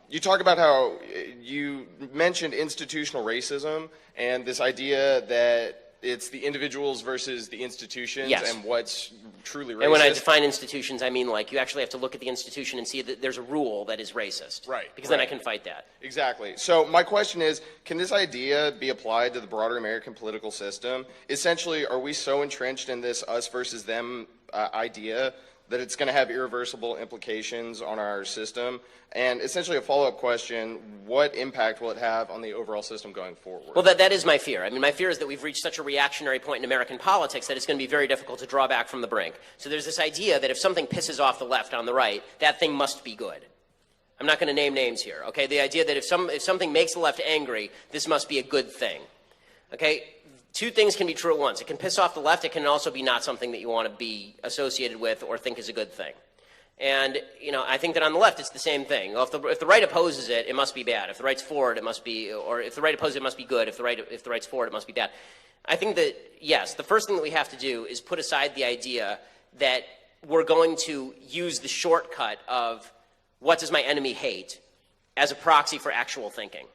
you talk about how you mentioned institutional racism and this idea that it's the individuals versus the institutions and what's truly racist. And when I define institutions, I mean like you actually have to look at the institution and see that there's a rule that is racist. Right. Because then I can fight that. Exactly. So my question is, can this idea be applied to the broader American political system? Essentially, are we so entrenched in this us versus them idea that it's going to have irreversible implications on our system? And essentially a follow-up question, what impact will it have on the overall system going forward? Well, that is my fear. I mean, my fear is that we've reached such a reactionary point in American politics that it's going to be very difficult to draw back from the brink. So there's this idea that if something pisses off the left on the right, that thing must be good. I'm not going to name names here, okay? The idea that if something makes the left angry, this must be a good thing, okay? Two things can be true at once. It can piss off the left. It can also be not something that you want to be associated with or think is a good thing. And, I think that on the left, it's the same thing. Well, if the right opposes it, it must be bad. If the right's for it, it must be, or if the right opposes it, it must be good. If the right's for it, it must be bad. I think that, yes, the first thing that we have to do is put aside the idea that we're going to use the shortcut of what does my enemy hate as a proxy for actual thinking.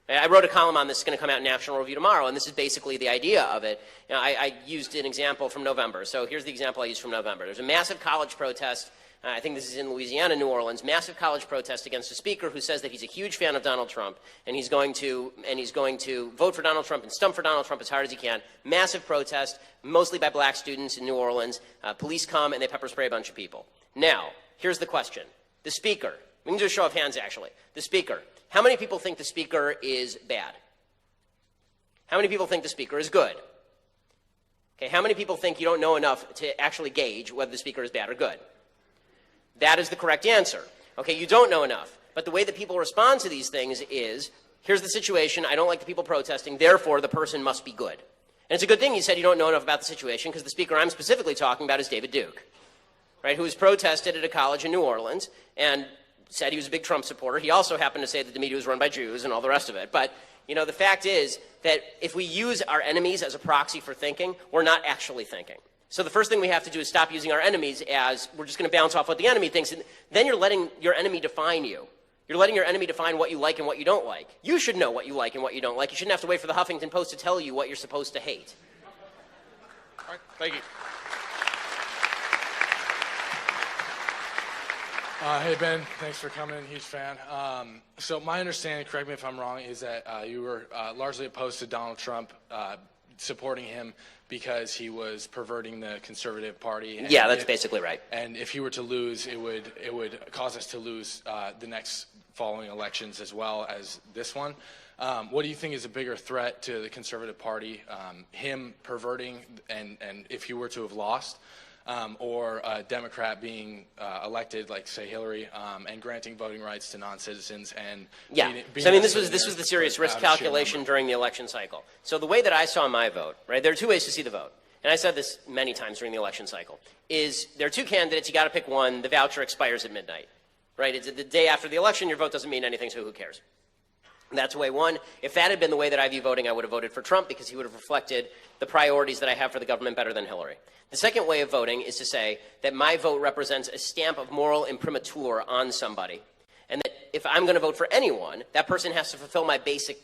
I wrote a column on this, it's going to come out in National Review tomorrow, and this is basically the idea of it. I used an example from November. So here's the example I used from November. There's a massive college protest I think this is in Louisiana, New Orleans, massive college protest against a speaker who says that he's a huge fan of Donald Trump and he's going to vote for Donald Trump and stump for Donald Trump as hard as he can. Massive protest, mostly by black students in New Orleans. Police come and they pepper spray a bunch of people. Now, here's the question. The speaker, we can do a show of hands actually. The speaker, how many people think the speaker is bad? How many people think the speaker is good? Okay, how many people think you don't know enough to actually gauge whether the speaker is bad or good? That is the correct answer. Okay, you don't know enough. But the way that people respond to these things is, here's the situation, I don't like the people protesting, therefore the person must be good. And it's a good thing you said you don't know enough about the situation, because the speaker I'm specifically talking about is David Duke, right, who was protested at a college in New Orleans and said he was a big Trump supporter. He also happened to say that the media was run by Jews and all the rest of it. But, you know, the fact is that if we use our enemies as a proxy for thinking, we're not actually thinking. So the first thing we have to do is stop using our enemies as we're just going to bounce off what the enemy thinks. And then you're letting your enemy define you. You're letting your enemy define what you like and what you don't like. You should know what you like and what you don't like. You shouldn't have to wait for the Huffington Post to tell you what you're supposed to hate. All right, thank you. Hey, Ben. Thanks for coming. Huge fan. So my understanding, correct me if I'm wrong, is that you were largely opposed to Donald Trump, supporting him because he was perverting the conservative party. Yeah, that's basically right. And if he were to lose, it would cause us to lose the next following elections as well as this one. What do you think is a bigger threat to the conservative party, him perverting and if he were to have lost, or a Democrat being elected, like say Hillary, and granting voting rights to non-citizens and yeah. So I mean, this was the serious risk calculation during the election cycle. So the way that I saw my vote, right? There are two ways to see the vote, and I said this many times during the election cycle. Is there are two candidates? You got to pick one. The voucher expires at midnight, right? It's the day after the election. Your vote doesn't mean anything, so who cares? That's way one. If that had been the way that I view voting, I would have voted for Trump because he would have reflected the priorities that I have for the government better than Hillary. The second way of voting is to say that my vote represents a stamp of moral imprimatur on somebody, and that if I'm going to vote for anyone, that person has to fulfill my basic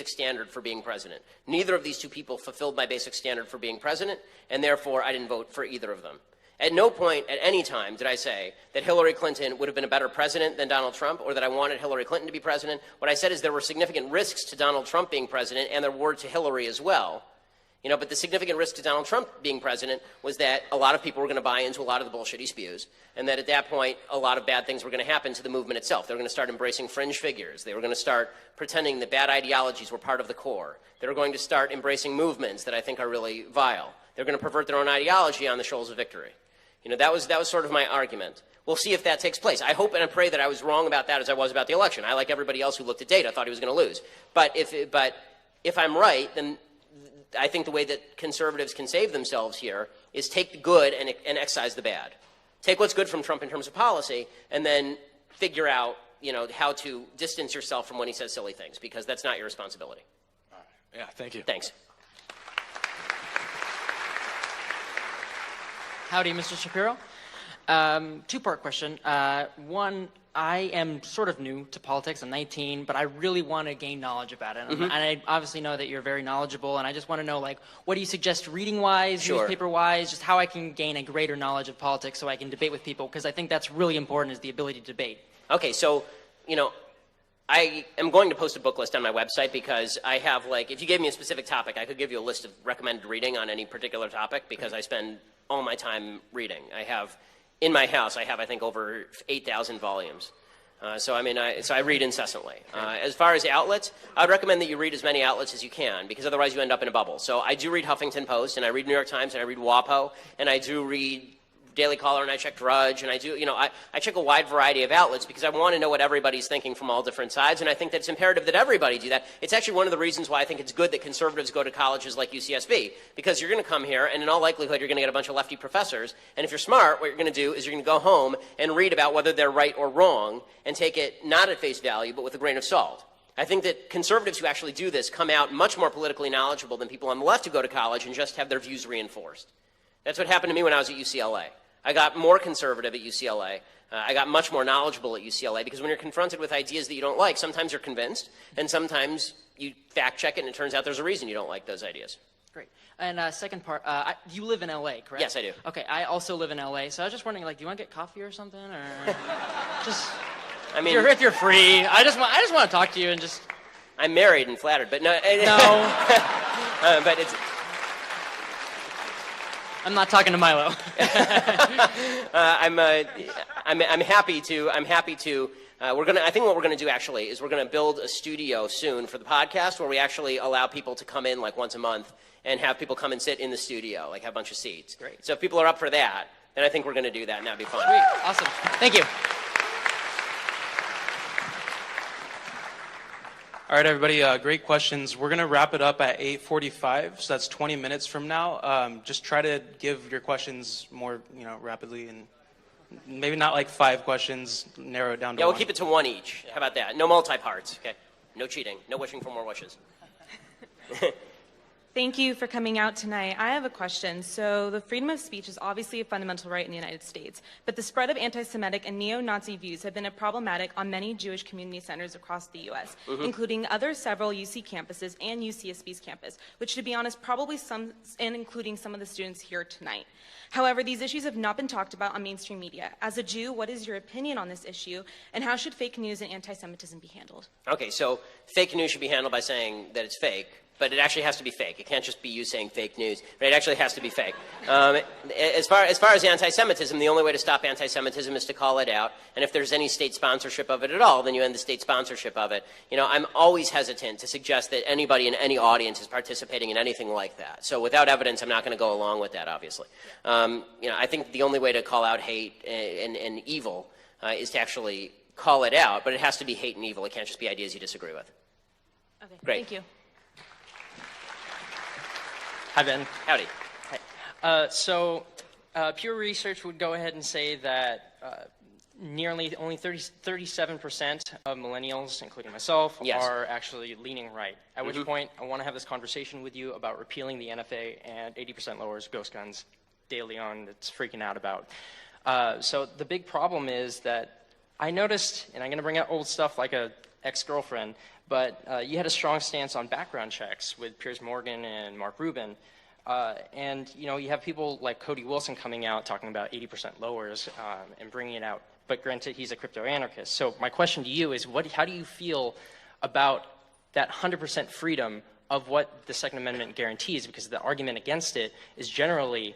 standard for being president. Neither of these two people fulfilled my basic standard for being president, and therefore I didn't vote for either of them. At no point at any time did I say that Hillary Clinton would have been a better president than Donald Trump or that I wanted Hillary Clinton to be president. What I said is there were significant risks to Donald Trump being president, and there were to Hillary as well. You know, but the significant risk to Donald Trump being president was that a lot of people were going to buy into a lot of the bullshit he spews, and that at that point, a lot of bad things were going to happen to the movement itself. They were going to start embracing fringe figures. They were going to start pretending that bad ideologies were part of the core. They were going to start embracing movements that I think are really vile. They were going to pervert their own ideology on the shoals of victory. You know, that was sort of my argument. We'll see if that takes place. I hope and I pray that I was wrong about that as I was about the election. I, like everybody else who looked at data, thought he was going to lose. But if I'm right, then I think the way that conservatives can save themselves here is take the good and excise the bad. Take what's good from Trump in terms of policy, and then figure out, you know, how to distance yourself from when he says silly things, because that's not your responsibility. All right. Yeah, thank you. Thanks. Howdy, Mr. Shapiro. Two-part question. One, I am sort of new to politics. I'm 19, but I really want to gain knowledge about it. And I obviously know that you're very knowledgeable, and I just want to know, like, what do you suggest reading-wise, newspaper-wise, just how I can gain a greater knowledge of politics so I can debate with people, because I think that's really important, is the ability to debate. Okay, so, you know, I am going to post a book list on my website because I have, like, if you gave me a specific topic, I could give you a list of recommended reading on any particular topic because I spend all my time reading. I have, in my house, I think, over 8,000 volumes. So I read incessantly. As far as outlets, I would recommend that you read as many outlets as you can, because otherwise you end up in a bubble. So I do read Huffington Post, and I read New York Times, and I read WAPO, and I do read Daily Caller, and I check Drudge, and I do, you know, I check a wide variety of outlets because I want to know what everybody's thinking from all different sides, and I think that it's imperative that everybody do that. It's actually one of the reasons why I think it's good that conservatives go to colleges like UCSB, because you're going to come here, and in all likelihood, you're going to get a bunch of lefty professors, and if you're smart, what you're going to do is you're going to go home and read about whether they're right or wrong, and take it not at face value, but with a grain of salt. I think that conservatives who actually do this come out much more politically knowledgeable than people on the left who go to college and just have their views reinforced. That's what happened to me when I was at UCLA. I got more conservative at UCLA. I got much more knowledgeable at UCLA because when you're confronted with ideas that you don't like, sometimes you're convinced, and sometimes you fact check it and it turns out there's a reason you don't like those ideas. Great. And second part, you live in LA, correct? Yes, I do. Okay, I also live in LA, so I was just wondering, like, do you want to get coffee or something, or just? I mean, if you're free, I just want to talk to you and just. I'm married and flattered, but no. No. But it's. I'm not talking to Milo. I'm happy to. I think what we're gonna do actually is we're gonna build a studio soon for the podcast where we actually allow people to come in like once a month and have people come and sit in the studio, like have a bunch of seats. Great. So if people are up for that, then I think we're gonna do that, and that'd be fun. Sweet. Awesome. Thank you. All right, everybody, great questions. We're going to wrap it up at 8:45, so that's 20 minutes from now. Just try to give your questions more, rapidly, and maybe not like 5 questions, narrow it down to Yeah, one. we'll keep it to 1 each. How about that? No multi-parts, okay? No cheating. No wishing for more wishes. Thank you for coming out tonight. I have a question. So the freedom of speech is obviously a fundamental right in the United States, but the spread of anti-Semitic and neo-Nazi views have been problematic on many Jewish community centers across the U.S., including several UC campuses and UCSB's campus, which, to be honest, probably some, and including some of the students here tonight. However, these issues have not been talked about on mainstream media. As a Jew, what is your opinion on this issue, and how should fake news and anti-Semitism be handled? Okay, so fake news should be handled by saying that it's fake, but it actually has to be fake. It can't just be you saying fake news, but it actually has to be fake. As far as anti-Semitism, the only way to stop anti-Semitism is to call it out, and if there's any state sponsorship of it at all, then you end the state sponsorship of it. I'm always hesitant to suggest that anybody in any audience is participating in anything like that. So without evidence, I'm not going to go along with that, obviously. I think the only way to call out hate and evil is to actually call it out, but it has to be hate and evil. It can't just be ideas you disagree with. Okay, Great. thank you. Hi, Ben. Howdy. Hi. Pure research would go ahead and say that only 37% of millennials, including myself, Yes. are actually leaning right. At which point, I want to have this conversation with you about repealing the NFA and 80% lowers ghost guns. De Leon that's freaking out about. So the big problem is that I noticed, and I'm going to bring out old stuff like a ex-girlfriend, but you had a strong stance on background checks with Piers Morgan and Mark Rubin. And, you have people like Cody Wilson coming out talking about 80% lowers and bringing it out. But granted, he's a crypto-anarchist. So my question to you is, how do you feel about that 100% freedom of what the Second Amendment guarantees? Because the argument against it is generally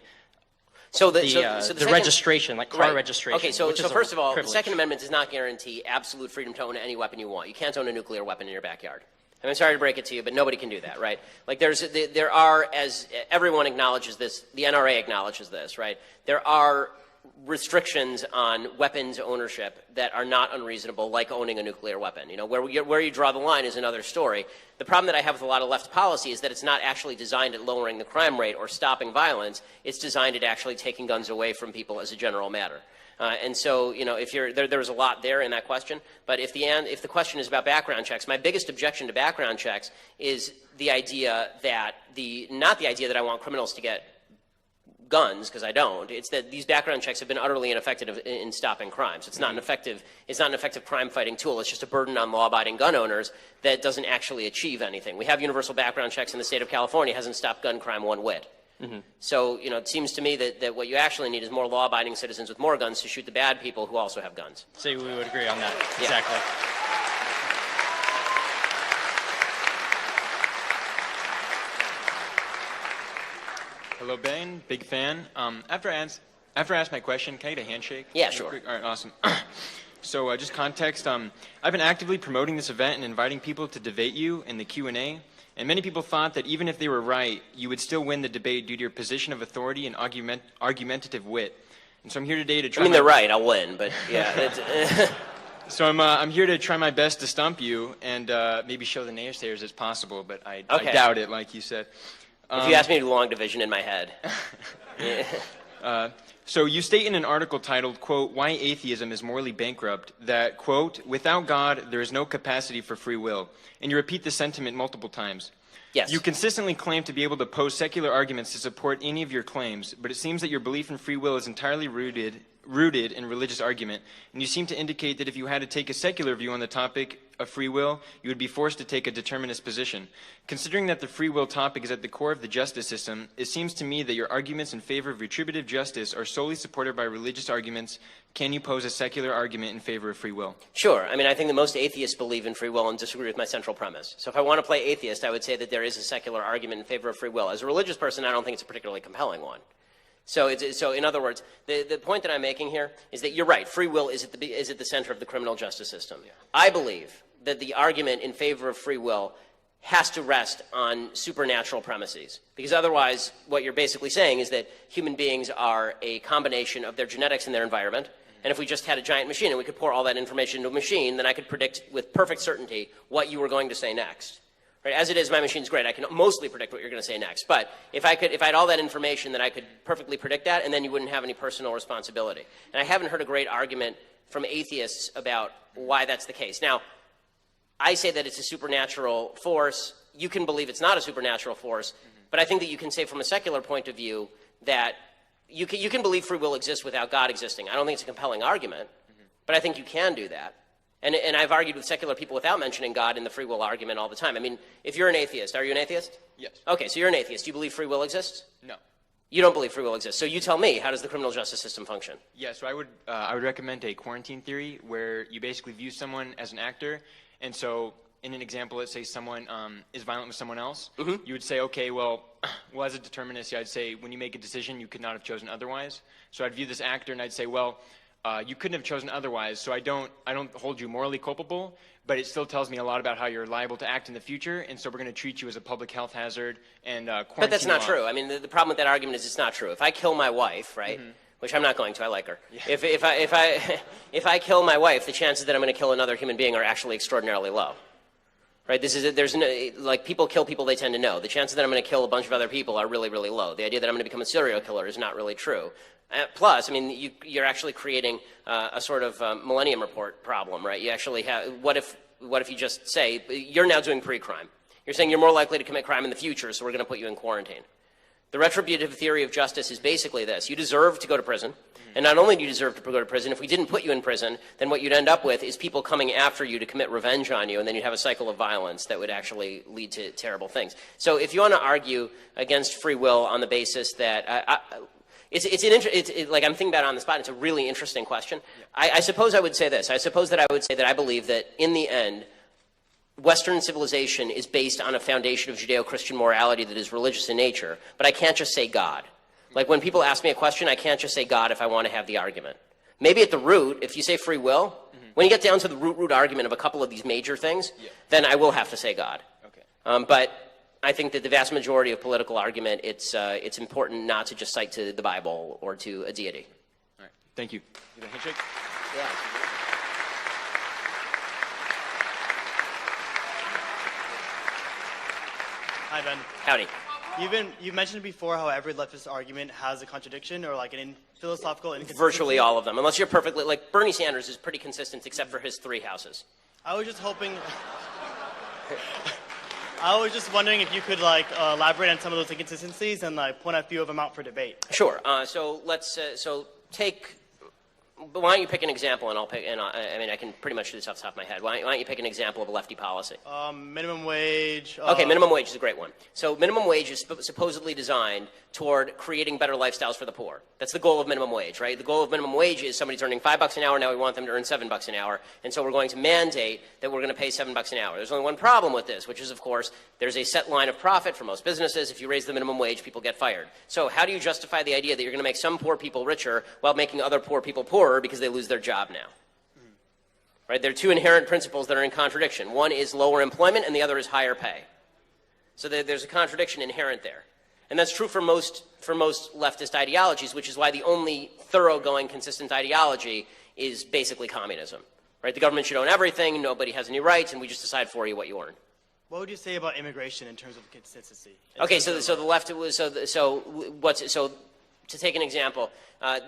the registration, like car registration. Okay, so first of all, privilege. the Second Amendment does not guarantee absolute freedom to own any weapon you want. You can't own a nuclear weapon in your backyard. I'm sorry to break it to you, but nobody can do that, right? Like there are, as everyone acknowledges this, the NRA acknowledges this, right? There are restrictions on weapons ownership that are not unreasonable, like owning a nuclear weapon. Where you draw the line is another story. The problem that I have with a lot of left policy is that it's not actually designed at lowering the crime rate or stopping violence. It's designed at actually taking guns away from people as a general matter. And so, if there's a lot there in that question. But if the question is about background checks, my biggest objection to background checks is the idea that not the idea that I want criminals to get guns, because I don't. It's that these background checks have been utterly ineffective in stopping crimes. It's not an effective crime-fighting tool. It's just a burden on law-abiding gun owners that doesn't actually achieve anything. We have universal background checks in the state of California. It hasn't stopped gun crime one whit. So, it seems to me that what you actually need is more law-abiding citizens with more guns to shoot the bad people who also have guns. So we would agree on that. Yeah. Exactly. Hello, Ben. Big fan. After I ask my question, can I get a handshake? Yeah, Real sure. quick? All right, awesome. So just context, I've been actively promoting this event and inviting people to debate you in the Q&A, and many people thought that even if they were right, you would still win the debate due to your position of authority and argumentative wit. And so I'm here today to try they're right, I'll win, but yeah. So I'm here to try my best to stump you and maybe show the naysayers it's possible, but I doubt it, like you said. If you ask me to do long division in my head. So you state in an article titled, quote, "Why Atheism is Morally Bankrupt," that, quote, "Without God, there is no capacity for free will." And you repeat this sentiment multiple times. Yes. You consistently claim to be able to pose secular arguments to support any of your claims, but it seems that your belief in free will is entirely rooted in religious argument, and you seem to indicate that if you had to take a secular view on the topic, of free will, you would be forced to take a determinist position. Considering that the free will topic is at the core of the justice system, it seems to me that your arguments in favor of retributive justice are solely supported by religious arguments. Can you pose a secular argument in favor of free will? Sure. I mean, I think that most atheists believe in free will and disagree with my central premise. So if I want to play atheist, I would say that there is a secular argument in favor of free will. As a religious person, I don't think it's a particularly compelling one. So in other words, the point that I'm making here is that you're right. Free will is at the center of the criminal justice system. Yeah. I believe that the argument in favor of free will has to rest on supernatural premises. Because otherwise, what you're basically saying is that human beings are a combination of their genetics and their environment. And if we just had a giant machine and we could pour all that information into a machine, then I could predict with perfect certainty what you were going to say next. Right? As it is, my machine's great. I can mostly predict what you're going to say next. But if I had all that information, then I could perfectly predict that, and then you wouldn't have any personal responsibility. And I haven't heard a great argument from atheists about why that's the case. Now, I say that it's a supernatural force. You can believe it's not a supernatural force, but I think that you can say from a secular point of view that you can believe free will exists without God existing. I don't think it's a compelling argument, but I think you can do that. And I've argued with secular people without mentioning God in the free will argument all the time. I mean, if you're an atheist, are you an atheist? Yes. Okay, so you're an atheist. Do you believe free will exists? No. You don't believe free will exists. So you tell me, how does the criminal justice system function? Yeah, so I would recommend a quarantine theory where you basically view someone as an actor. And so in an example, let's say someone is violent with someone else. You would say, okay, well, as a determinist, I'd say when you make a decision, you could not have chosen otherwise. So I'd view this actor and I'd say, well, you couldn't have chosen otherwise, so I don't hold you morally culpable, but it still tells me a lot about how you're liable to act in the future, and so we're going to treat you as a public health hazard and quarantine. But that's not true. I mean, the problem with that argument is it's not true. If I kill my wife, right, which I'm not going to, I like her. Yeah. If I kill my wife, the chances that I'm going to kill another human being are actually extraordinarily low. Right? There's no, like, people kill people they tend to know. The chances that I'm going to kill a bunch of other people are really, really low. The idea that I'm going to become a serial killer is not really true. Plus, I mean, you're actually creating a sort of Millennium Report problem, right? You actually have, what if you just say, you're now doing pre-crime. You're saying you're more likely to commit crime in the future, so we're going to put you in quarantine. The retributive theory of justice is basically this. You deserve to go to prison. And not only do you deserve to go to prison, if we didn't put you in prison, then what you'd end up with is people coming after you to commit revenge on you, and then you'd have a cycle of violence that would actually lead to terrible things. So if you want to argue against free will on the basis that like I'm thinking about it on the spot. It's a really interesting question. Yeah. I suppose I would say this. I suppose that I would say that I believe that in the end, Western civilization is based on a foundation of Judeo-Christian morality that is religious in nature, but I can't just say God. Like when people ask me a question, I can't just say God if I want to have the argument. Maybe at the root, if you say free will, when you get down to the root argument of a couple of these major things, then I will have to say God. Okay. But I think that the vast majority of political argument, it's important not to just cite to the Bible or to a deity. All right. Thank you. You have a handshake? Yeah. Hi, Ben. Howdy. You've mentioned before how every leftist argument has a contradiction or like philosophical inconsistency. Virtually all of them, unless you're perfectly, like Bernie Sanders is pretty consistent except for his 3 houses. I was just hoping, I was just wondering if you could like elaborate on some of those inconsistencies and like point a few of them out for debate. Sure. So let's take. Why don't you pick an example, and I'll pick. And I mean, I can pretty much do this off the top of my head. Why don't you pick an example of a lefty policy? Minimum wage. Okay, minimum wage is a great one. So minimum wage is supposedly designed toward creating better lifestyles for the poor. That's the goal of minimum wage, right? The goal of minimum wage is somebody's earning $5 an hour. Now we want them to earn $7 an hour, and so we're going to mandate that we're going to pay $7 an hour. There's only one problem with this, which is, of course, there's a set line of profit for most businesses. If you raise the minimum wage, people get fired. So how do you justify the idea that you're going to make some poor people richer while making other poor people poorer because they lose their job now? Right? There are 2 inherent principles that are in contradiction. One is lower employment, and the other is higher pay. So there's a contradiction inherent there. And that's true for most leftist ideologies, which is why the only thoroughgoing, consistent ideology is basically communism. Right? The government should own everything, nobody has any rights, and we just decide for you what you earn. What would you say about immigration in terms of consistency? Okay, so the left was so to take an example,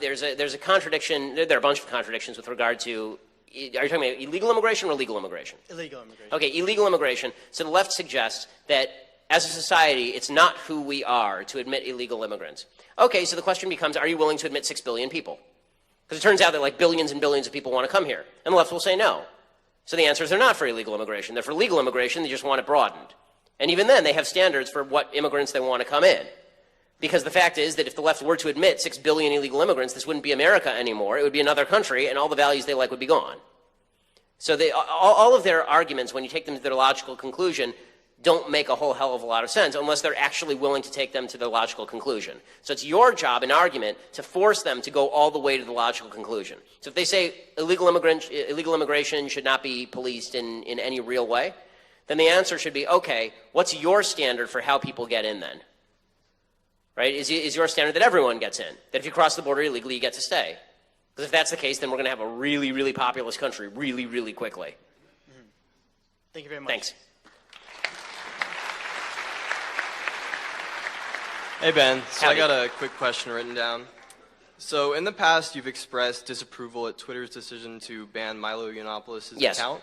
there's a contradiction. There are a bunch of contradictions with regard to. Are you talking about illegal immigration or legal immigration? Illegal immigration. Okay, illegal immigration. So the left suggests that as a society, it's not who we are to admit illegal immigrants. Okay, so the question becomes, are you willing to admit 6 billion people? Because it turns out that like billions and billions of people want to come here. And the left will say no. So the answer is they're not for illegal immigration. They're for legal immigration. They just want it broadened. And even then, they have standards for what immigrants they want to come in. Because the fact is that if the left were to admit 6 billion illegal immigrants, this wouldn't be America anymore. It would be another country, and all the values they like would be gone. So all of their arguments, when you take them to their logical conclusion, don't make a whole hell of a lot of sense unless they're actually willing to take them to the logical conclusion. So it's your job in argument to force them to go all the way to the logical conclusion. So if they say illegal immigration should not be policed in any real way, then the answer should be, okay, what's your standard for how people get in then? Right? Is your standard that everyone gets in? That if you cross the border illegally, you get to stay? Because if that's the case, then we're going to have a really, really populous country really, really quickly. Thank you very much. Thanks. Hey, Ben. So Howdy. I got a quick question written down. So in the past, you've expressed disapproval at Twitter's decision to ban Milo Yiannopoulos' Yes. account.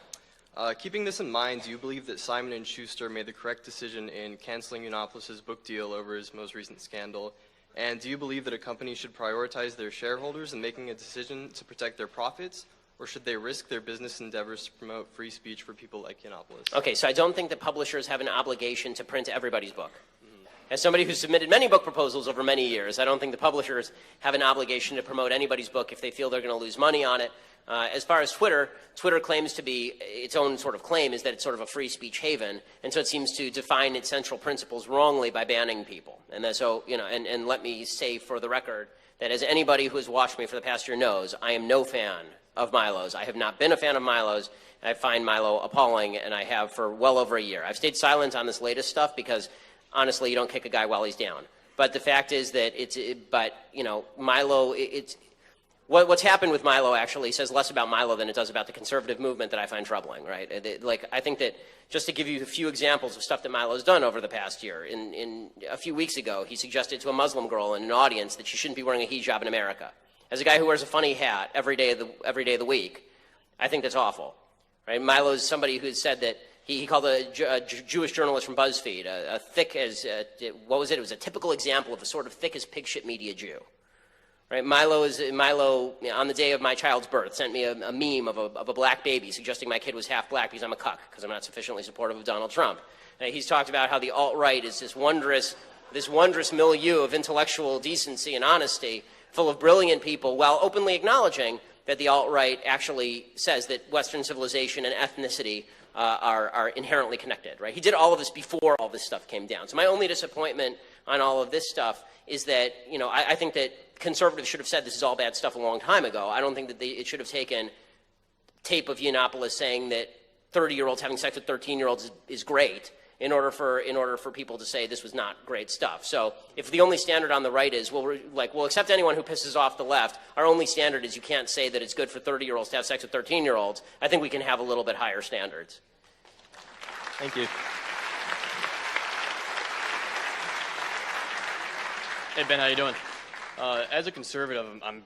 Keeping this in mind, do you believe that Simon & Schuster made the correct decision in canceling Yiannopoulos' book deal over his most recent scandal? And do you believe that a company should prioritize their shareholders in making a decision to protect their profits, or should they risk their business endeavors to promote free speech for people like Yiannopoulos? Okay, so I don't think that publishers have an obligation to print everybody's book. As somebody who's submitted many book proposals over many years, I don't think the publishers have an obligation to promote anybody's book if they feel they're going to lose money on it. As far as Twitter claims to be, its own sort of claim is that it's sort of a free speech haven, and so it seems to define its central principles wrongly by banning people. And so, and let me say for the record that as anybody who has watched me for the past year knows, I am no fan of Milo's. I have not been a fan of Milo's. I find Milo appalling, and I have for well over a year. I've stayed silent on this latest stuff because honestly, you don't kick a guy while he's down. But the fact is that Milo, what's happened with Milo actually says less about Milo than it does about the conservative movement that I find troubling, right? I think that just to give you a few examples of stuff that Milo's done over the past year, in a few weeks ago, he suggested to a Muslim girl in an audience that she shouldn't be wearing a hijab in America. As a guy who wears a funny hat every day of the week, I think that's awful, right? Milo's somebody who has said that he called a Jewish journalist from BuzzFeed a thick as, what was it? It was a typical example of a sort of thick as pig shit media Jew. Right? Milo, on the day of my child's birth, sent me a meme of a black baby suggesting my kid was half black because I'm a cuck, because I'm not sufficiently supportive of Donald Trump. He's talked about how the alt-right is this wondrous milieu of intellectual decency and honesty, full of brilliant people, while openly acknowledging that the alt-right actually says that Western civilization and ethnicity are inherently connected, right? He did all of this before all this stuff came down. So my only disappointment on all of this stuff is that, I think that conservatives should have said this is all bad stuff a long time ago. I don't think that it should have taken tape of Yiannopoulos saying that 30-year-olds having sex with 13-year-olds is great in order for people to say this was not great stuff. So if the only standard on the right is, we'll accept anyone who pisses off the left, our only standard is you can't say that it's good for 30-year-olds to have sex with 13-year-olds, I think we can have a little bit higher standards. Thank you. Hey Ben, how you doing? As a conservative, I'm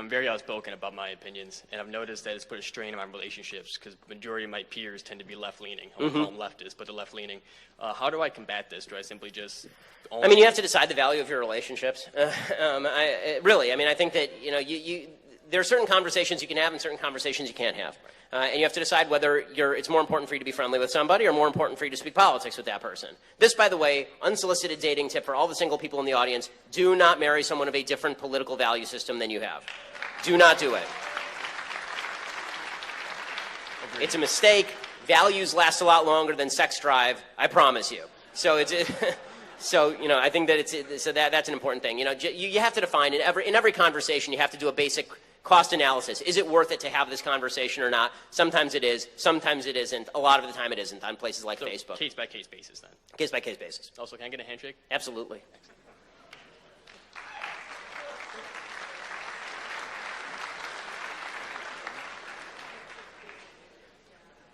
very outspoken about my opinions, and I've noticed that it's put a strain on my relationships because the majority of my peers tend to be left-leaning. I won't call them leftists, but they're left-leaning. How do I combat this? Do I simply just... you have to decide the value of your relationships. I think that, there are certain conversations you can have and certain conversations you can't have. And you have to decide whether it's more important for you to be friendly with somebody or more important for you to speak politics with that person. This, by the way, unsolicited dating tip for all the single people in the audience, do not marry someone of a different political value system than you have. Do not do it. It's a mistake. Values last a lot longer than sex drive, I promise you. So I think that that's an important thing. You have to define in every conversation. You have to do a basic cost analysis. Is it worth it to have this conversation or not? Sometimes it is. Sometimes it isn't. A lot of the time it isn't on places like Facebook. Case by case basis then. Case by case basis. Also, can I get a handshake? Absolutely.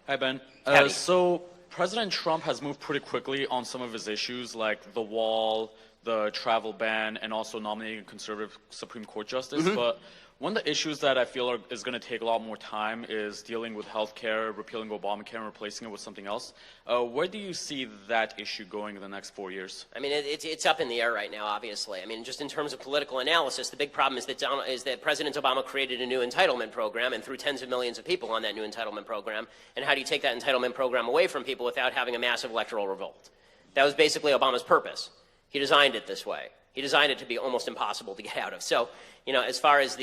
Hi, Ben. So President Trump has moved pretty quickly on some of his issues, like the wall, the travel ban, and also nominating a conservative Supreme Court justice. But One of the issues that I feel is going to take a lot more time is dealing with healthcare, repealing Obamacare and replacing it with something else. Where do you see that issue going in the next 4 years? I mean, it's up in the air right now, obviously. I mean, just in terms of political analysis, the big problem is that President Obama created a new entitlement program and threw tens of millions of people on that new entitlement program. And how do you take that entitlement program away from people without having a massive electoral revolt? That was basically Obama's purpose. He designed it this way. He designed it to be almost impossible to get out of. So, you know, as far as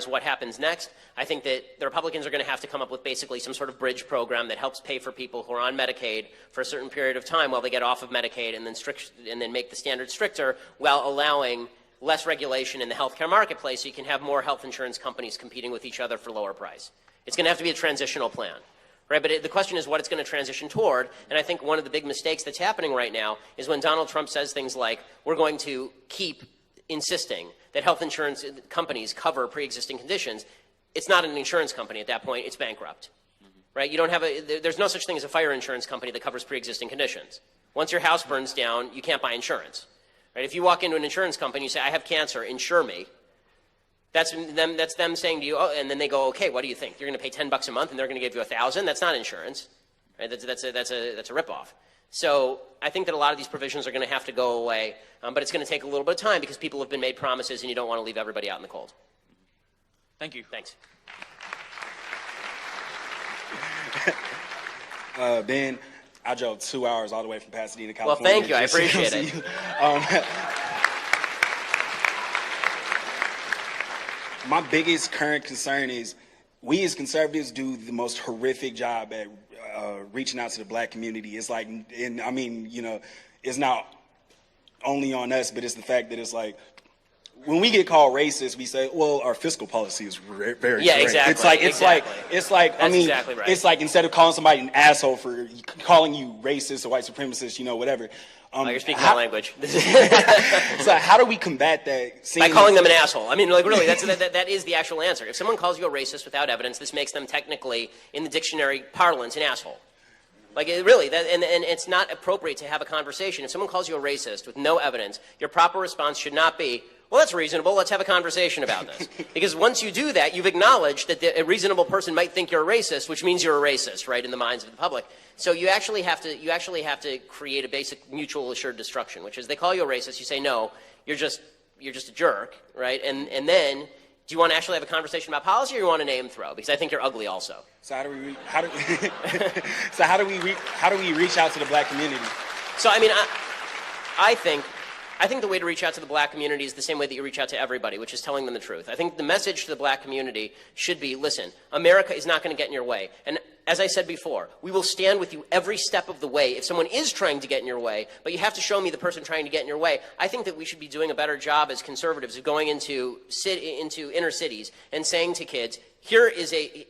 what happens next, I think that the Republicans are going to have to come up with basically some sort of bridge program that helps pay for people who are on Medicaid for a certain period of time while they get off of Medicaid, and then make the standards stricter while allowing less regulation in the healthcare marketplace so you can have more health insurance companies competing with each other for lower price. It's going to have to be a transitional plan. Right, but the question is what it's going to transition toward, and I think one of the big mistakes that's happening right now is when Donald Trump says things like, we're going to keep insisting that health insurance companies cover pre-existing conditions. It's not an insurance company at that point, it's bankrupt. Right? You don't have there's no such thing as a fire insurance company that covers pre-existing conditions. Once your house burns down, you can't buy insurance. Right? If you walk into an insurance company, you say, I have cancer, insure me. That's them saying to you, oh, and then they go, okay, what do you think? You're going to pay $10 a month and they're going to give you $1,000? That's not insurance. Right? That's a ripoff. So I think that a lot of these provisions are going to have to go away, but it's going to take a little bit of time because people have been made promises and you don't want to leave everybody out in the cold. Thank you. Thanks. Ben, I drove 2 hours all the way from Pasadena, California. Well, thank you. I appreciate it. My biggest current concern is we as conservatives do the most horrific job at reaching out to the black community. It's like, and I mean, you know, it's not only on us, but it's the fact that it's like, when we get called racist, we say, well, our fiscal policy is very correct. Exactly. It's like, That's I mean, exactly right. it's like instead of calling somebody an asshole for calling you racist or white supremacist, you know, whatever. You're speaking my language. So how do we combat that? By calling them an asshole. I mean, like, really, that is the actual answer. If someone calls you a racist without evidence, this makes them technically, in the dictionary parlance, an asshole. Like, and it's not appropriate to have a conversation. If someone calls you a racist with no evidence, your proper response should not be, well, that's reasonable, let's have a conversation about this. Because once you do that, you've acknowledged that a reasonable person might think you're a racist, which means you're a racist, right, in the minds of the public. So you actually have to create a basic mutual assured destruction, which is they call you a racist, you say, no, you're just a jerk, right? And then, do you want to actually have a conversation about policy, or you want a name throw? Because I think you're ugly also. So how do we reach out to the black community? So I mean, I think the way to reach out to the black community is the same way that you reach out to everybody, which is telling them the truth. I think the message to the black community should be, listen, America is not going to get in your way. And as I said before, we will stand with you every step of the way if someone is trying to get in your way, but you have to show me the person trying to get in your way. I think that we should be doing a better job as conservatives of going into inner cities and saying to kids, here is I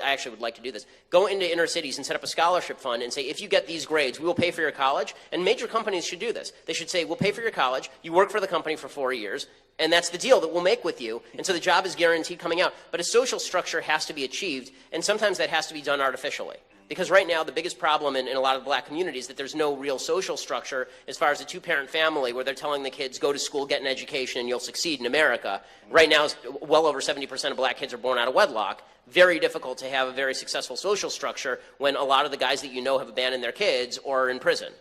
actually would like to do this. Go into inner cities and set up a scholarship fund and say, if you get these grades, we will pay for your college. And major companies should do this. They should say, we'll pay for your college, you work for the company for 4 years, and that's the deal that we'll make with you. And so the job is guaranteed coming out. But a social structure has to be achieved, and sometimes that has to be done artificially. Because right now, the biggest problem in a lot of the black communities is that there's no real social structure as far as a two-parent family where they're telling the kids, go to school, get an education, and you'll succeed in America. Right now, well over 70% of black kids are born out of wedlock. Very difficult to have a very successful social structure when a lot of the guys that you know have abandoned their kids or are in prison.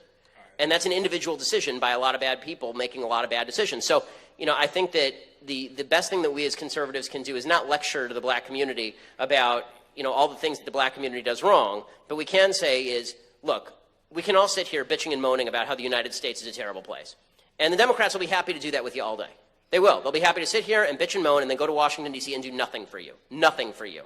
And that's an individual decision by a lot of bad people making a lot of bad decisions. So, you know, I think that the best thing that we as conservatives can do is not lecture to the black community about, you know, all the things that the black community does wrong, but we can say is, look, we can all sit here bitching and moaning about how the United States is a terrible place. And the Democrats will be happy to do that with you all day. They will. They'll be happy to sit here and bitch and moan and then go to Washington, D.C. and do nothing for you. Nothing for you.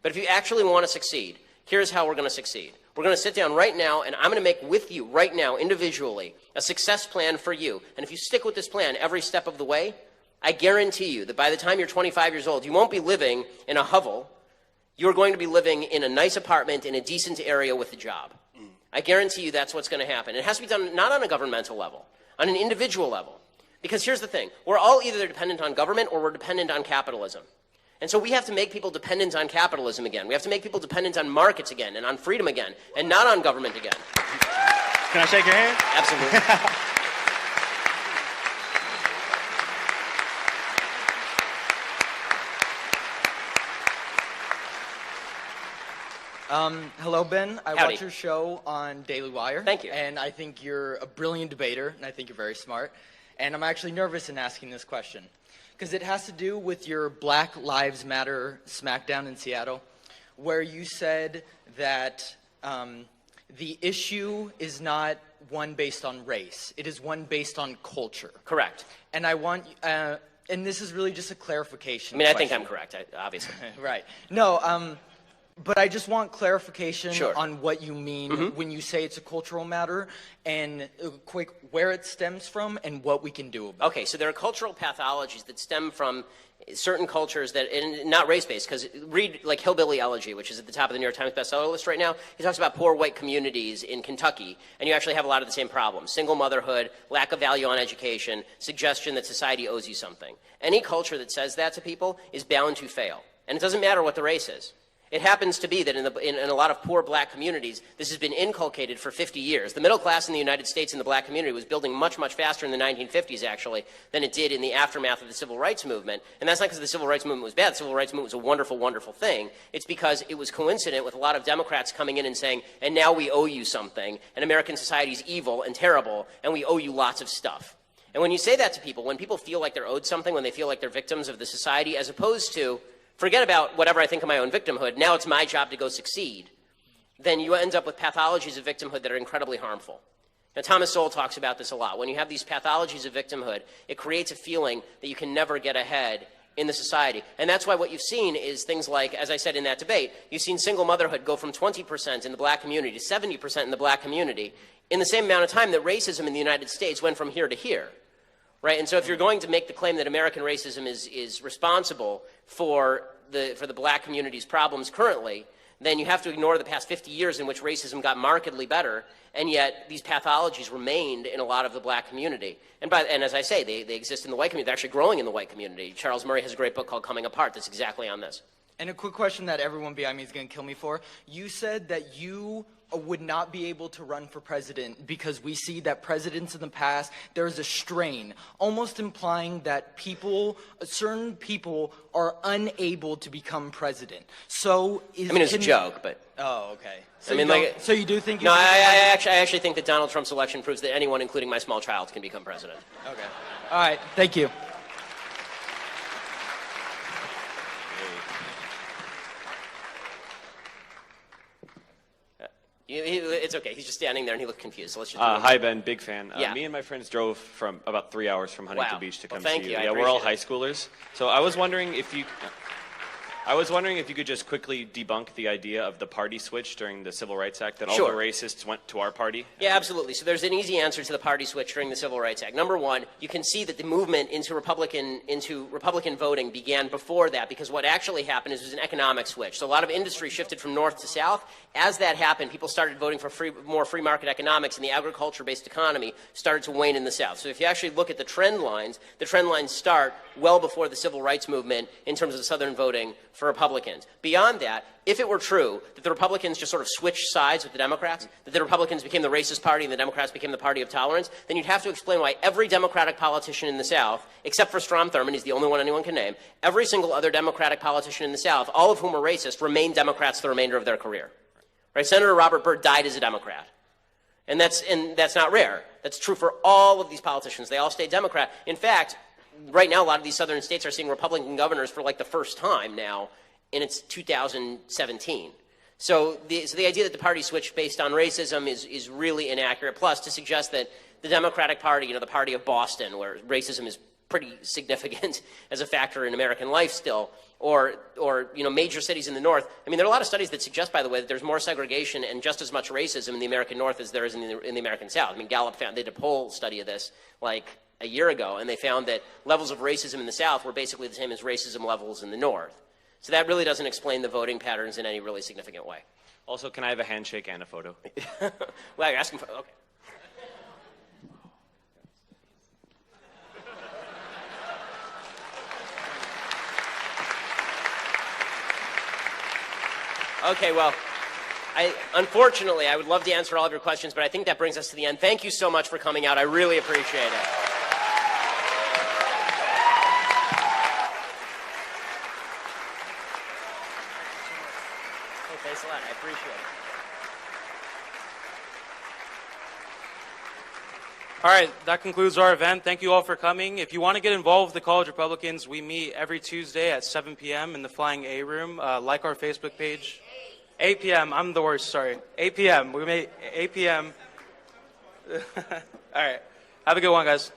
But if you actually want to succeed, here's how we're going to succeed. We're going to sit down right now, and I'm going to make with you right now, individually, a success plan for you. And if you stick with this plan every step of the way, I guarantee you that by the time you're 25 years old, you won't be living in a hovel. You're going to be living in a nice apartment in a decent area with a job. I guarantee you that's what's going to happen. It has to be done not on a governmental level, on an individual level. Because here's the thing. We're all either dependent on government or we're dependent on capitalism. And so we have to make people dependent on capitalism again. We have to make people dependent on markets again and on freedom again and not on government again. Can I shake your hand? Absolutely. Hello, Ben. I Howdy. watch your show on Daily Wire. Thank you. And I think you're a brilliant debater, and I think you're very smart. And I'm actually nervous in asking this question because it has to do with your Black Lives Matter smackdown in Seattle, where you said that the issue is not one based on race. It is one based on culture. Correct. And I want, and this is really just a clarification I mean, I think question. I'm correct, obviously. Right. No, but I just want clarification Sure. on what you mean when you say it's a cultural matter, and quick, where it stems from and what we can do about it. Okay, so there are cultural pathologies that stem from certain cultures that, and not race-based, because read like Hillbilly Elegy, which is at the top of the New York Times bestseller list right now. He talks about poor white communities in Kentucky, and you actually have a lot of the same problems. Single motherhood, lack of value on education, suggestion that society owes you something. Any culture that says that to people is bound to fail. And it doesn't matter what the race is. It happens to be that in a lot of poor black communities, this has been inculcated for 50 years. The middle class in the United States and the black community was building much, much faster in the 1950s, actually, than it did in the aftermath of the Civil Rights Movement. And that's not because the Civil Rights Movement was bad. The Civil Rights Movement was a wonderful, wonderful thing. It's because it was coincident with a lot of Democrats coming in and saying, and now we owe you something, and American society is evil and terrible, and we owe you lots of stuff. And when you say that to people, when people feel like they're owed something, when they feel like they're victims of the society, as opposed to, forget about whatever I think of my own victimhood, now it's my job to go succeed, then you end up with pathologies of victimhood that are incredibly harmful. Now, Thomas Sowell talks about this a lot. When you have these pathologies of victimhood, it creates a feeling that you can never get ahead in the society. And that's why what you've seen is things like, as I said in that debate, you've seen single motherhood go from 20% in the black community to 70% in the black community in the same amount of time that racism in the United States went from here to here. Right? And so if you're going to make the claim that American racism is responsible for the black community's problems currently, then you have to ignore the past 50 years in which racism got markedly better, and yet these pathologies remained in a lot of the black community. And as I say, they exist in the white community. They're actually growing in the white community. Charles Murray has a great book called Coming Apart that's exactly on this. And a quick question that everyone behind me is going to kill me for. You said that you would not be able to run for president because we see that presidents in the past, there's a strain, almost implying that certain people are unable to become president. So I mean, it's a joke, but... Oh, okay. So, I mean, so you do think... No, I actually think that Donald Trump's election proves that anyone, including my small child, can become president. Okay. All right. Thank you. It's okay. He's just standing there and he looked confused. So let's just. Hi, Ben. Big fan. Yeah. Me and my friends drove from about 3 hours from Huntington Wow. Beach to Well, come thank see you. you. I Yeah, we're all high appreciate schoolers. So I was wondering if you. could just quickly debunk the idea of the party switch during the Civil Rights Act, that all Sure. the racists went to our party. Yeah, absolutely. So there's an easy answer to the party switch during the Civil Rights Act. Number one, you can see that the movement into Republican voting began before that, because what actually happened is it was an economic switch. So a lot of industry shifted from north to south. As that happened, people started voting for more free market economics, and the agriculture-based economy started to wane in the South. So if you actually look at the trend lines start well before the Civil Rights Movement in terms of the Southern voting for Republicans. Beyond that, if it were true that the Republicans just sort of switched sides with the Democrats, that the Republicans became the racist party and the Democrats became the party of tolerance, then you'd have to explain why every Democratic politician in the South, except for Strom Thurmond, he's the only one anyone can name, every single other Democratic politician in the South, all of whom are racist, remained Democrats the remainder of their career. Right? Senator Robert Byrd died as a Democrat. And that's not rare. That's true for all of these politicians. They all stayed Democrat. In fact, right now, a lot of these southern states are seeing Republican governors for like the first time now, and it's 2017. So the idea that the party switched based on racism is really inaccurate. Plus, to suggest that the Democratic Party, the party of Boston, where racism is pretty significant as a factor in American life still, or major cities in the North. I mean, there are a lot of studies that suggest, by the way, that there's more segregation and just as much racism in the American North as there is in the American South. I mean, Gallup they did a poll study of this like a year ago, and they found that levels of racism in the South were basically the same as racism levels in the North. So that really doesn't explain the voting patterns in any really significant way. Also, can I have a handshake and a photo? Well, you're asking for, okay. Okay, well, unfortunately, I would love to answer all of your questions, but I think that brings us to the end. Thank you so much for coming out. I really appreciate it. Thanks a lot. I appreciate it. All right, that concludes our event. Thank you all for coming. If you want to get involved with the College Republicans, we meet every Tuesday at 7 p.m. in the Flying A Room. Like our Facebook page. 8 p.m. I'm the worst, sorry. 8 p.m. We meet 8 p.m. All right. Have a good one, guys.